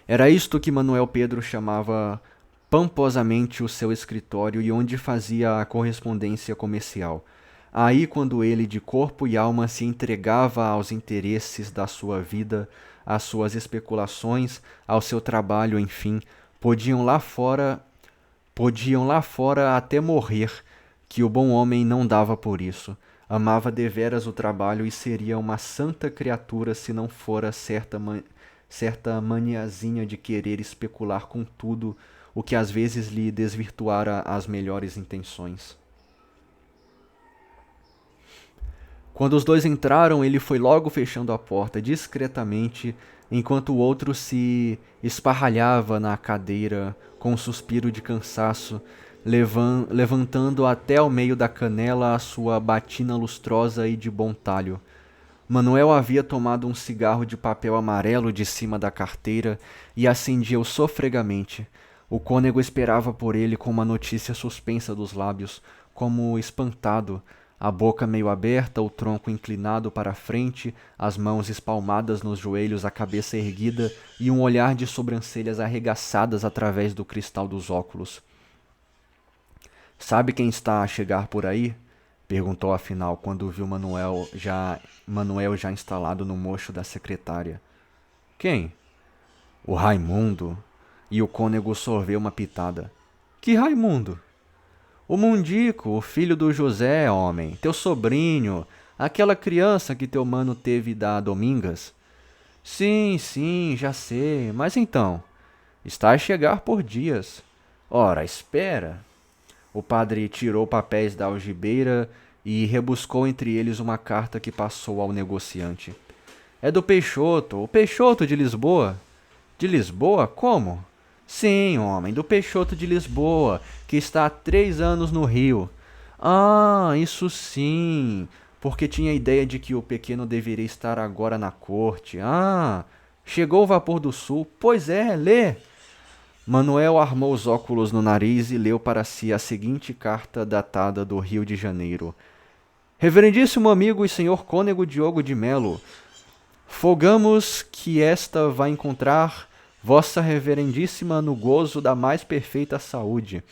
Era isto que Manuel Pedro chamava pomposamente o seu escritório e onde fazia a correspondência comercial. Aí, quando ele de corpo e alma se entregava aos interesses da sua vida, às suas especulações, ao seu trabalho, enfim, podiam lá fora até morrer, que o bom homem não dava por isso. Amava deveras o trabalho e seria uma santa criatura se não fora certa maniazinha de querer especular com tudo, o que às vezes lhe desvirtuara as melhores intenções. Quando os dois entraram, ele foi logo fechando a porta discretamente, enquanto o outro se esparralhava na cadeira com um suspiro de cansaço, levantando até ao meio da canela a sua batina lustrosa e de bom talho. Manuel havia tomado um cigarro de papel amarelo de cima da carteira e acendia-o sofregamente. O cônego esperava por ele com uma notícia suspensa dos lábios, como espantado, a boca meio aberta, o tronco inclinado para a frente, as mãos espalmadas nos joelhos, a cabeça erguida e um olhar de sobrancelhas arregaçadas através do cristal dos óculos. Sabe quem está a chegar por aí? Perguntou afinal, quando viu Manuel já instalado no mocho da secretária. Quem? O Raimundo. E o cônego sorveu uma pitada. Que Raimundo? O Mundico, o filho do José, homem, teu sobrinho, aquela criança que teu mano teve da Domingas. Sim, já sei, mas então, está a chegar por dias. Ora, espera. O padre tirou papéis da algibeira e rebuscou entre eles uma carta que passou ao negociante. É do Peixoto, o Peixoto de Lisboa. De Lisboa? Como? Sim, homem, do Peixoto de Lisboa, que está há 3 anos no Rio. Ah, isso sim, porque tinha a ideia de que o pequeno deveria estar agora na corte. Ah, chegou o vapor do sul. Pois é, lê. Manuel armou os óculos no nariz e leu para si a seguinte carta datada do Rio de Janeiro. Reverendíssimo amigo e senhor cônego Diogo de Melo, folgamos que esta vai encontrar Vossa Reverendíssima no gozo da mais perfeita saúde.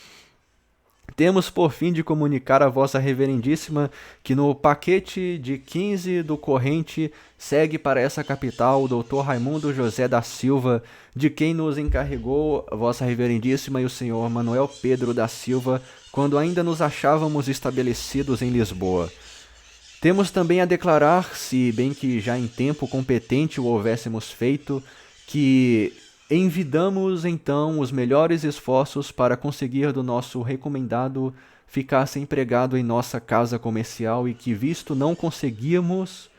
Temos por fim de comunicar a Vossa Reverendíssima que no paquete de 15 do corrente segue para essa capital o Dr. Raimundo José da Silva, de quem nos encarregou Vossa Reverendíssima e o Sr. Manuel Pedro da Silva, quando ainda nos achávamos estabelecidos em Lisboa. Temos também a declarar, se bem que já em tempo competente o houvéssemos feito, que envidamos então os melhores esforços para conseguir do nosso recomendado ficasse empregado em nossa casa comercial e que, visto não conseguirmos,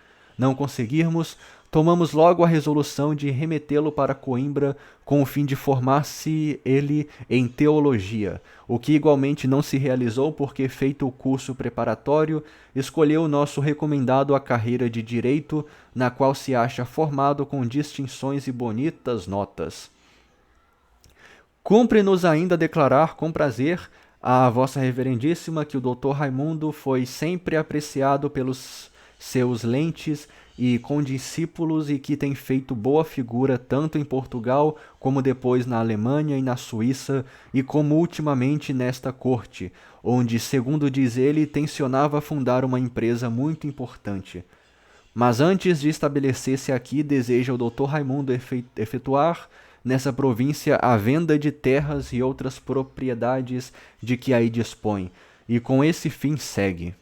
tomamos logo a resolução de remetê-lo para Coimbra com o fim de formar-se ele em teologia, o que igualmente não se realizou porque, feito o curso preparatório, escolheu o nosso recomendado a carreira de direito, na qual se acha formado com distinções e bonitas notas. Cumpre-nos ainda declarar com prazer a Vossa Reverendíssima que o Dr. Raimundo foi sempre apreciado pelos seus lentes e condiscípulos e que tem feito boa figura tanto em Portugal como depois na Alemanha e na Suíça e como ultimamente nesta corte, onde, segundo diz ele, tencionava fundar uma empresa muito importante. Mas antes de estabelecer-se aqui, deseja o Dr. Raimundo efetuar nessa província a venda de terras e outras propriedades de que aí dispõe, e com esse fim segue.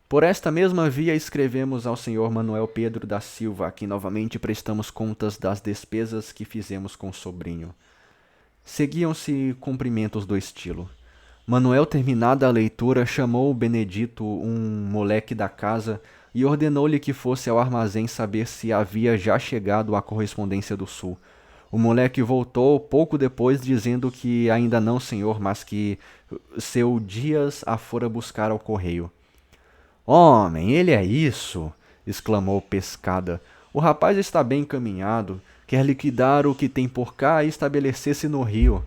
Por esta mesma via escrevemos ao Sr. Manuel Pedro da Silva, a quem novamente prestamos contas das despesas que fizemos com o sobrinho. Seguiam-se cumprimentos do estilo. Manuel, terminada a leitura, chamou o Benedito, um moleque da casa, e ordenou-lhe que fosse ao armazém saber se havia já chegado a correspondência do sul. O moleque voltou pouco depois, dizendo que ainda não, senhor, mas que seu Dias a fora buscar ao correio. Homem, ele é isso! Exclamou Pescada. O rapaz está bem encaminhado. Quer liquidar o que tem por cá e estabelecer-se no Rio.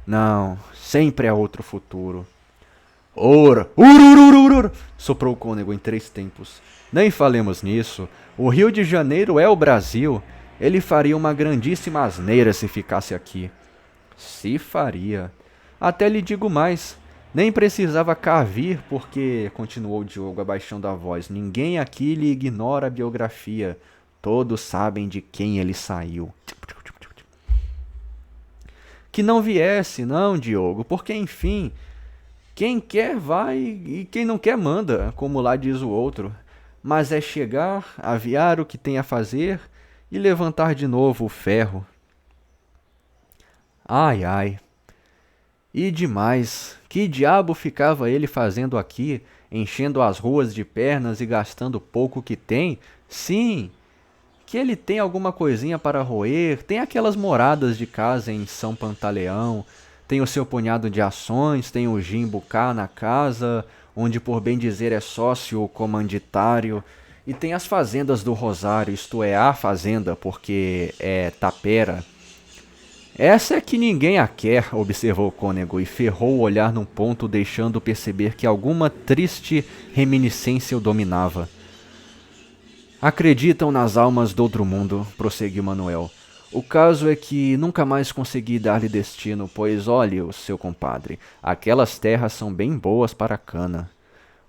Não, sempre é outro futuro. Ora! Ururururur! Soprou o cônego em 3 tempos. Nem falemos nisso. O Rio de Janeiro é o Brasil. Ele faria uma grandíssima asneira se ficasse aqui. Se faria. Até lhe digo mais. Nem precisava cá vir, porque, continuou Diogo abaixando a voz, ninguém aqui lhe ignora a biografia. Todos sabem de quem ele saiu. Que não viesse, não, Diogo, porque, enfim, quem quer vai e quem não quer manda, como lá diz o outro. Mas é chegar, aviar o que tem a fazer e levantar de novo o ferro. Ai, ai. E demais, que diabo ficava ele fazendo aqui, enchendo as ruas de pernas e gastando pouco que tem? Sim, que ele tem alguma coisinha para roer, tem aquelas moradas de casa em São Pantaleão, tem o seu punhado de ações, tem o Jimbo cá na casa, onde por bem dizer é sócio comanditário, e tem as fazendas do Rosário, isto é, a fazenda, porque é tapera. Essa é que ninguém a quer, observou o cônego, e ferrou o olhar num ponto, deixando perceber que alguma triste reminiscência o dominava. Acreditam nas almas do outro mundo, prosseguiu Manuel. O caso é que nunca mais consegui dar-lhe destino, pois, olhe, o seu compadre, aquelas terras são bem boas para a cana.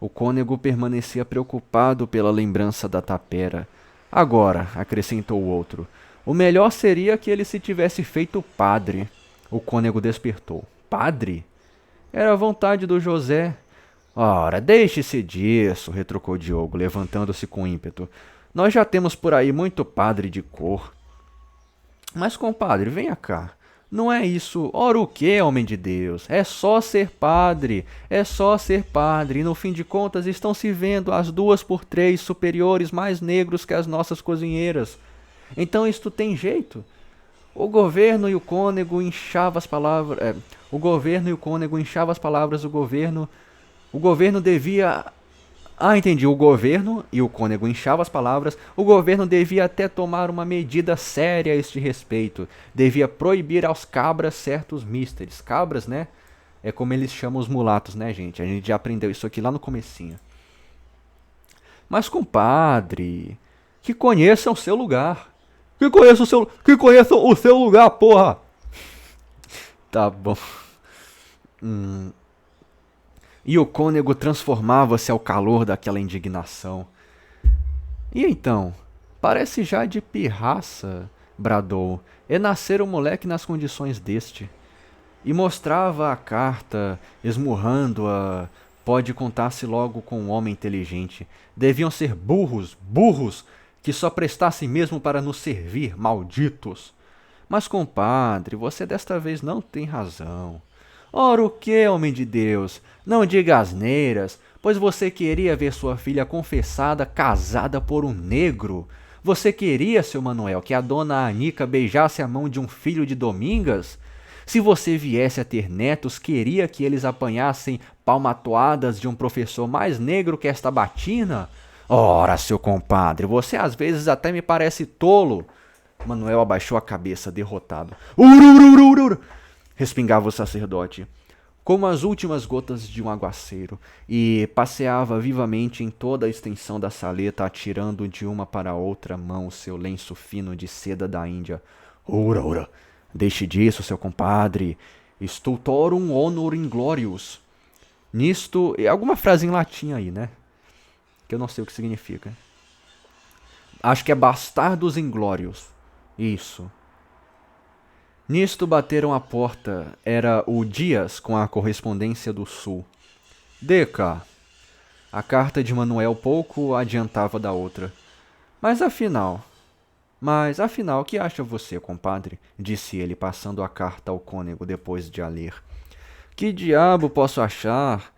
O cônego permanecia preocupado pela lembrança da tapera. Agora, acrescentou o outro, o melhor seria que ele se tivesse feito padre. O cônego despertou. Padre? Era a vontade do José. Ora, deixe-se disso, retrucou Diogo, levantando-se com ímpeto. Nós já temos por aí muito padre de cor. Mas, compadre, venha cá. Não é isso. Ora o que, homem de Deus? É só ser padre. É só ser padre. E no fim de contas estão se vendo as 2 por 3 superiores mais negros que as nossas cozinheiras. Então isto tem jeito. O governo e o cônego inchava as palavras. O governo e o cônego inchava as palavras do governo. O governo devia. Ah, entendi. O governo e o cônego inchava as palavras. O governo devia até tomar uma medida séria a este respeito. Devia proibir aos cabras certos misteres. Cabras, né? É como eles chamam os mulatos, né, gente? A gente já aprendeu isso aqui lá no comecinho. Mas, compadre, que conheçam o seu lugar. Que conheçam o seu lugar, porra! Tá bom. E o cônego transformava-se ao calor daquela indignação. E então? Parece já de pirraça, bradou. É nascer um moleque nas condições deste. E mostrava a carta, esmurrando-a. Pode contar-se logo com um homem inteligente. Deviam ser burros, burros, que só prestassem mesmo para nos servir, malditos. Mas, compadre, você desta vez não tem razão. Ora o que, homem de Deus? Não diga asneiras, pois você queria ver sua filha confessada casada por um negro. Você queria, seu Manuel, que a dona Anica beijasse a mão de um filho de Domingas? Se você viesse a ter netos, queria que eles apanhassem palmatoadas de um professor mais negro que esta batina? Ora, seu compadre, você às vezes até me parece tolo. Manuel abaixou a cabeça, derrotado. Ururururur! Respingava o sacerdote, como as últimas gotas de um aguaceiro, e passeava vivamente em toda a extensão da saleta, atirando de uma para outra mão o seu lenço fino de seda da Índia. Ora, deixe disso, seu compadre. Stultorum honor inglorious. Nisto, é alguma frase em latim aí, né? Que eu não sei o que significa. Acho que é bastardos inglórios. Isso. Nisto bateram à porta. Era o Dias com a correspondência do sul. Deca. A carta de Manuel pouco adiantava da outra. Mas afinal, o que acha você, compadre? Disse ele, passando a carta ao cônego depois de a ler. Que diabo posso achar?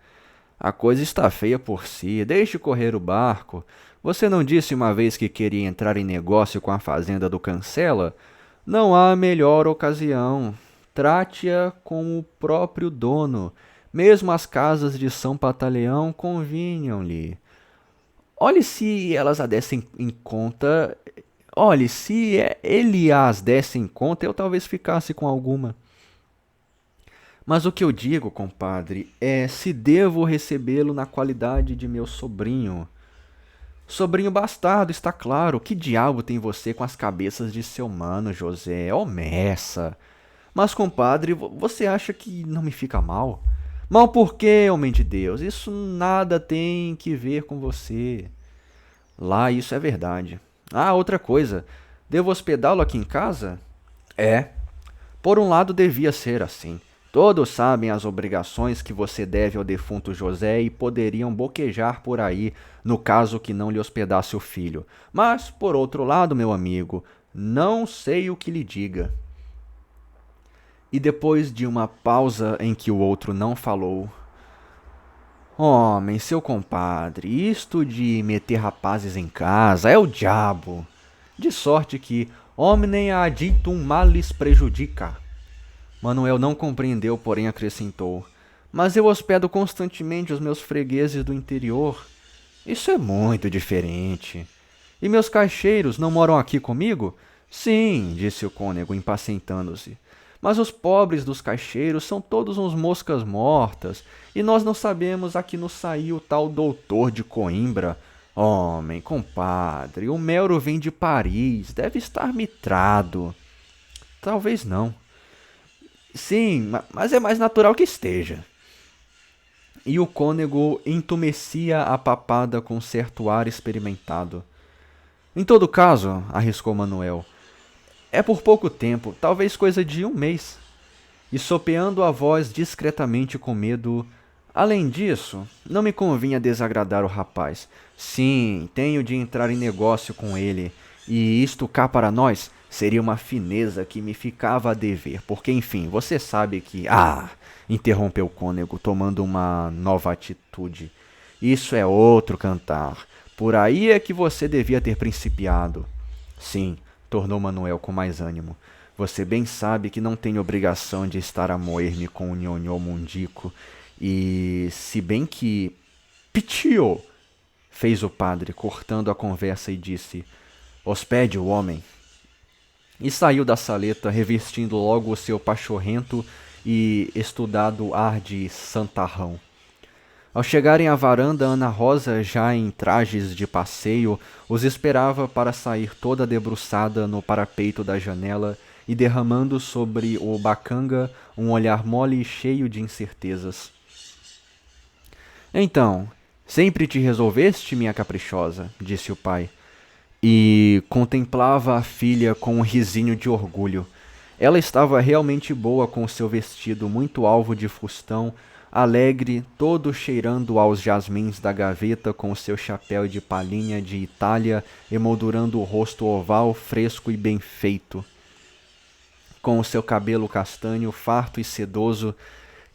A coisa está feia por si. Deixe correr o barco. Você não disse uma vez que queria entrar em negócio com a fazenda do Cancela? Não há melhor ocasião. Trate-a com o próprio dono. Mesmo as casas de São Pantaleão convinham-lhe. Olhe se elas a dessem em conta. Olhe, se ele as desse em conta, eu talvez ficasse com alguma. Mas o que eu digo, compadre, é se devo recebê-lo na qualidade de meu sobrinho. Sobrinho bastardo, está claro. Que diabo tem você com as cabeças de seu mano, José? Oh, meça! Mas, compadre, você acha que não me fica mal? Mal por quê, homem de Deus? Isso nada tem que ver com você. Lá, isso é verdade. Ah, outra coisa. Devo hospedá-lo aqui em casa? É. Por um lado, devia ser assim. Todos sabem as obrigações que você deve ao defunto José e poderiam boquejar por aí, no caso que não lhe hospedasse o filho. Mas, por outro lado, meu amigo, não sei o que lhe diga. E depois de uma pausa em que o outro não falou: Homem, seu compadre, isto de meter rapazes em casa é o diabo. De sorte que hominem aditum malis prejudica. Manuel não compreendeu, porém acrescentou: Mas eu hospedo constantemente os meus fregueses do interior. Isso é muito diferente. E meus caixeiros não moram aqui comigo? Sim, disse o cônego, impacientando-se. Mas os pobres dos caixeiros são todos uns moscas mortas, e nós não sabemos a que nos saiu o tal doutor de Coimbra. Homem, compadre, o Melro vem de Paris, deve estar mitrado. Talvez não. Sim, mas é mais natural que esteja. E o cônego entumecia a papada com certo ar experimentado. Em todo caso, arriscou Manuel, é por pouco tempo, talvez coisa de 1 mês. E sopeando a voz discretamente com medo: Além disso, não me convinha desagradar o rapaz. Sim, tenho de entrar em negócio com ele. E isto cá para nós seria uma fineza que me ficava a dever, porque enfim, você sabe que... Ah! Interrompeu o cônego, tomando uma nova atitude. Isso é outro cantar. Por aí é que você devia ter principiado. Sim, tornou Manuel com mais ânimo. Você bem sabe que não tenho obrigação de estar a moer-me com o nhonhô mundico, e se bem que... Pitio! Fez o padre, cortando a conversa e disse: hospede o homem. E saiu da saleta, revestindo logo o seu pachorrento e estudado ar de santarrão. Ao chegarem à varanda, Ana Rosa, já em trajes de passeio, os esperava para sair toda debruçada no parapeito da janela e derramando sobre o bacanga um olhar mole e cheio de incertezas. Então, sempre te resolveste, minha caprichosa? Disse o pai. E contemplava a filha com um risinho de orgulho. Ela estava realmente boa com o seu vestido muito alvo de fustão, alegre, todo cheirando aos jasmins da gaveta com o seu chapéu de palhinha de Itália, emoldurando o rosto oval, fresco e bem feito. Com o seu cabelo castanho, farto e sedoso,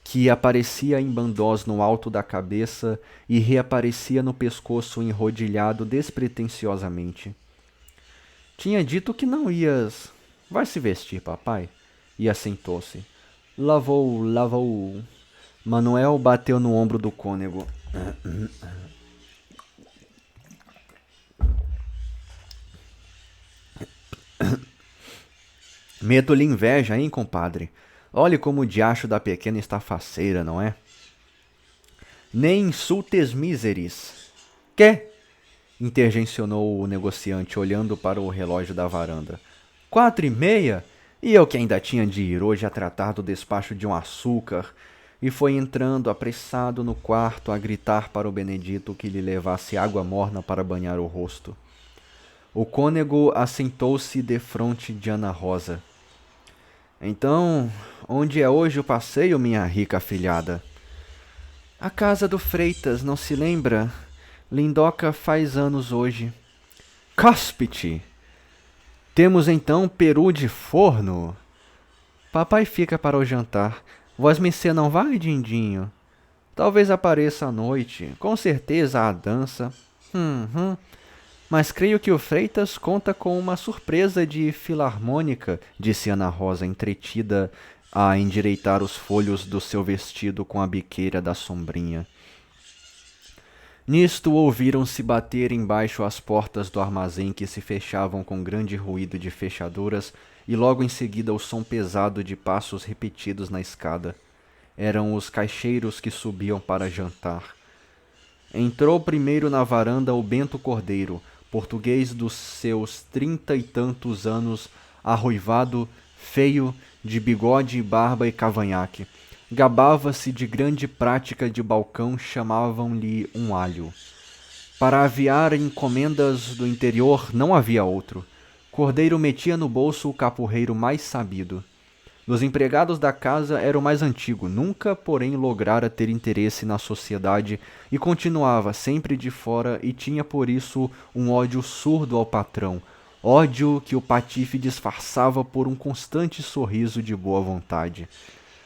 que aparecia em bandós no alto da cabeça e reaparecia no pescoço enrodilhado despretensiosamente. Tinha dito que não ias... Vai se vestir, papai. E assentou-se. Lavou, lavou. Manuel bateu no ombro do cônego. Meto-lhe inveja, hein, compadre? Olhe como o diacho da pequena está faceira, não é? Nem insultes miseris. Quê? Intergencionou o negociante, olhando para o relógio da varanda. 4:30? E eu que ainda tinha de ir hoje a tratar do despacho de um açúcar. E foi entrando apressado no quarto a gritar para o Benedito que lhe levasse água morna para banhar o rosto. O cônego assentou-se defronte de Ana Rosa. Então, onde é hoje o passeio, minha rica afilhada? A casa do Freitas, não se lembra? Lindoca faz anos hoje. Cáspite! Temos então peru de forno? Papai fica para o jantar. Vosmecê não vai, Dindinho? Talvez apareça à noite. Com certeza há dança. Mas creio que o Freitas conta com uma surpresa de filarmônica, disse Ana Rosa, entretida a endireitar os folhos do seu vestido com a biqueira da sombrinha. Nisto ouviram-se bater embaixo as portas do armazém que se fechavam com grande ruído de fechaduras e logo em seguida o som pesado de passos repetidos na escada. Eram os caixeiros que subiam para jantar. Entrou primeiro na varanda o Bento Cordeiro, português dos seus 30 e tantos anos, arruivado, feio, de bigode, barba e cavanhaque. Gabava-se de grande prática de balcão, chamavam-lhe um alho. Para aviar encomendas do interior não havia outro. Cordeiro metia no bolso o capurreiro mais sabido. Dos empregados da casa era o mais antigo, nunca, porém, lograra ter interesse na sociedade e continuava sempre de fora e tinha por isso um ódio surdo ao patrão, ódio que o patife disfarçava por um constante sorriso de boa vontade.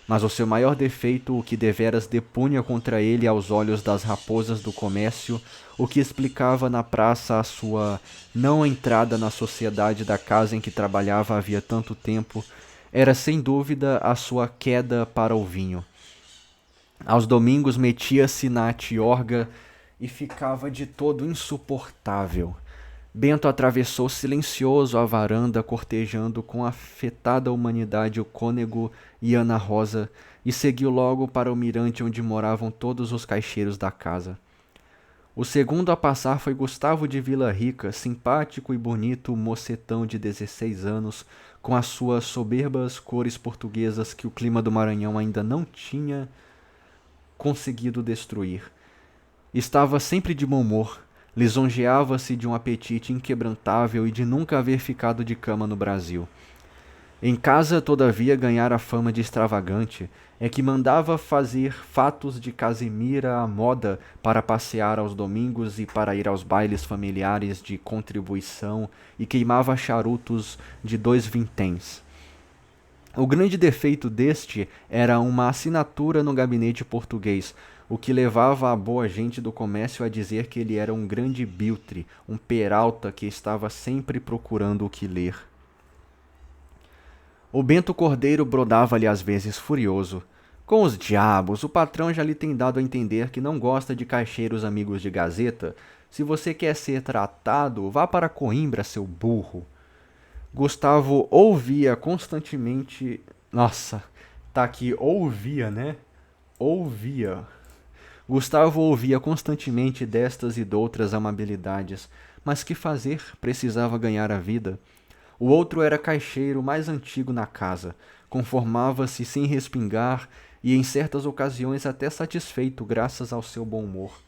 Mas o seu maior defeito, o que deveras depunha contra ele aos olhos das raposas do comércio, o que explicava na praça a sua não entrada na sociedade da casa em que trabalhava havia tanto tempo, era sem dúvida a sua queda para o vinho. Aos domingos metia-se na tiorga e ficava de todo insuportável. Bento atravessou silencioso a varanda, cortejando com afetada humanidade o cônego e Ana Rosa, e seguiu logo para o mirante onde moravam todos os caixeiros da casa. O segundo a passar foi Gustavo de Vila Rica, simpático e bonito mocetão de 16 anos, com as suas soberbas cores portuguesas que o clima do Maranhão ainda não tinha conseguido destruir. Estava sempre de bom humor, lisonjeava-se de um apetite inquebrantável e de nunca haver ficado de cama no Brasil. Em casa, todavia, ganhara fama de extravagante, é que mandava fazer fatos de casimira à moda para passear aos domingos e para ir aos bailes familiares de contribuição e queimava charutos de 2 vinténs. O grande defeito deste era uma assinatura no gabinete português, o que levava a boa gente do comércio a dizer que ele era um grande biltre, um peralta que estava sempre procurando o que ler. O Bento Cordeiro brodava-lhe às vezes furioso. Com os diabos, o patrão já lhe tem dado a entender que não gosta de caixeiros amigos de Gazeta. Se você quer ser tratado, vá para Coimbra, seu burro. Gustavo ouvia constantemente. Nossa, tá aqui, ouvia, né? Ouvia. Gustavo ouvia constantemente destas e doutras amabilidades, mas que fazer? Precisava ganhar a vida. O outro era caixeiro mais antigo na casa, conformava-se sem respingar e em certas ocasiões até satisfeito graças ao seu bom humor.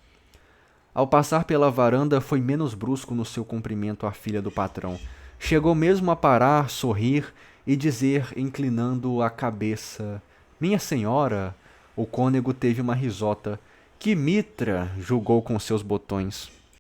Ao passar pela varanda foi menos brusco no seu cumprimento à filha do patrão. Chegou mesmo a parar, sorrir e dizer, inclinando a cabeça: Minha senhora! O cônego teve uma risota. Que mitra! Julgou com seus botões.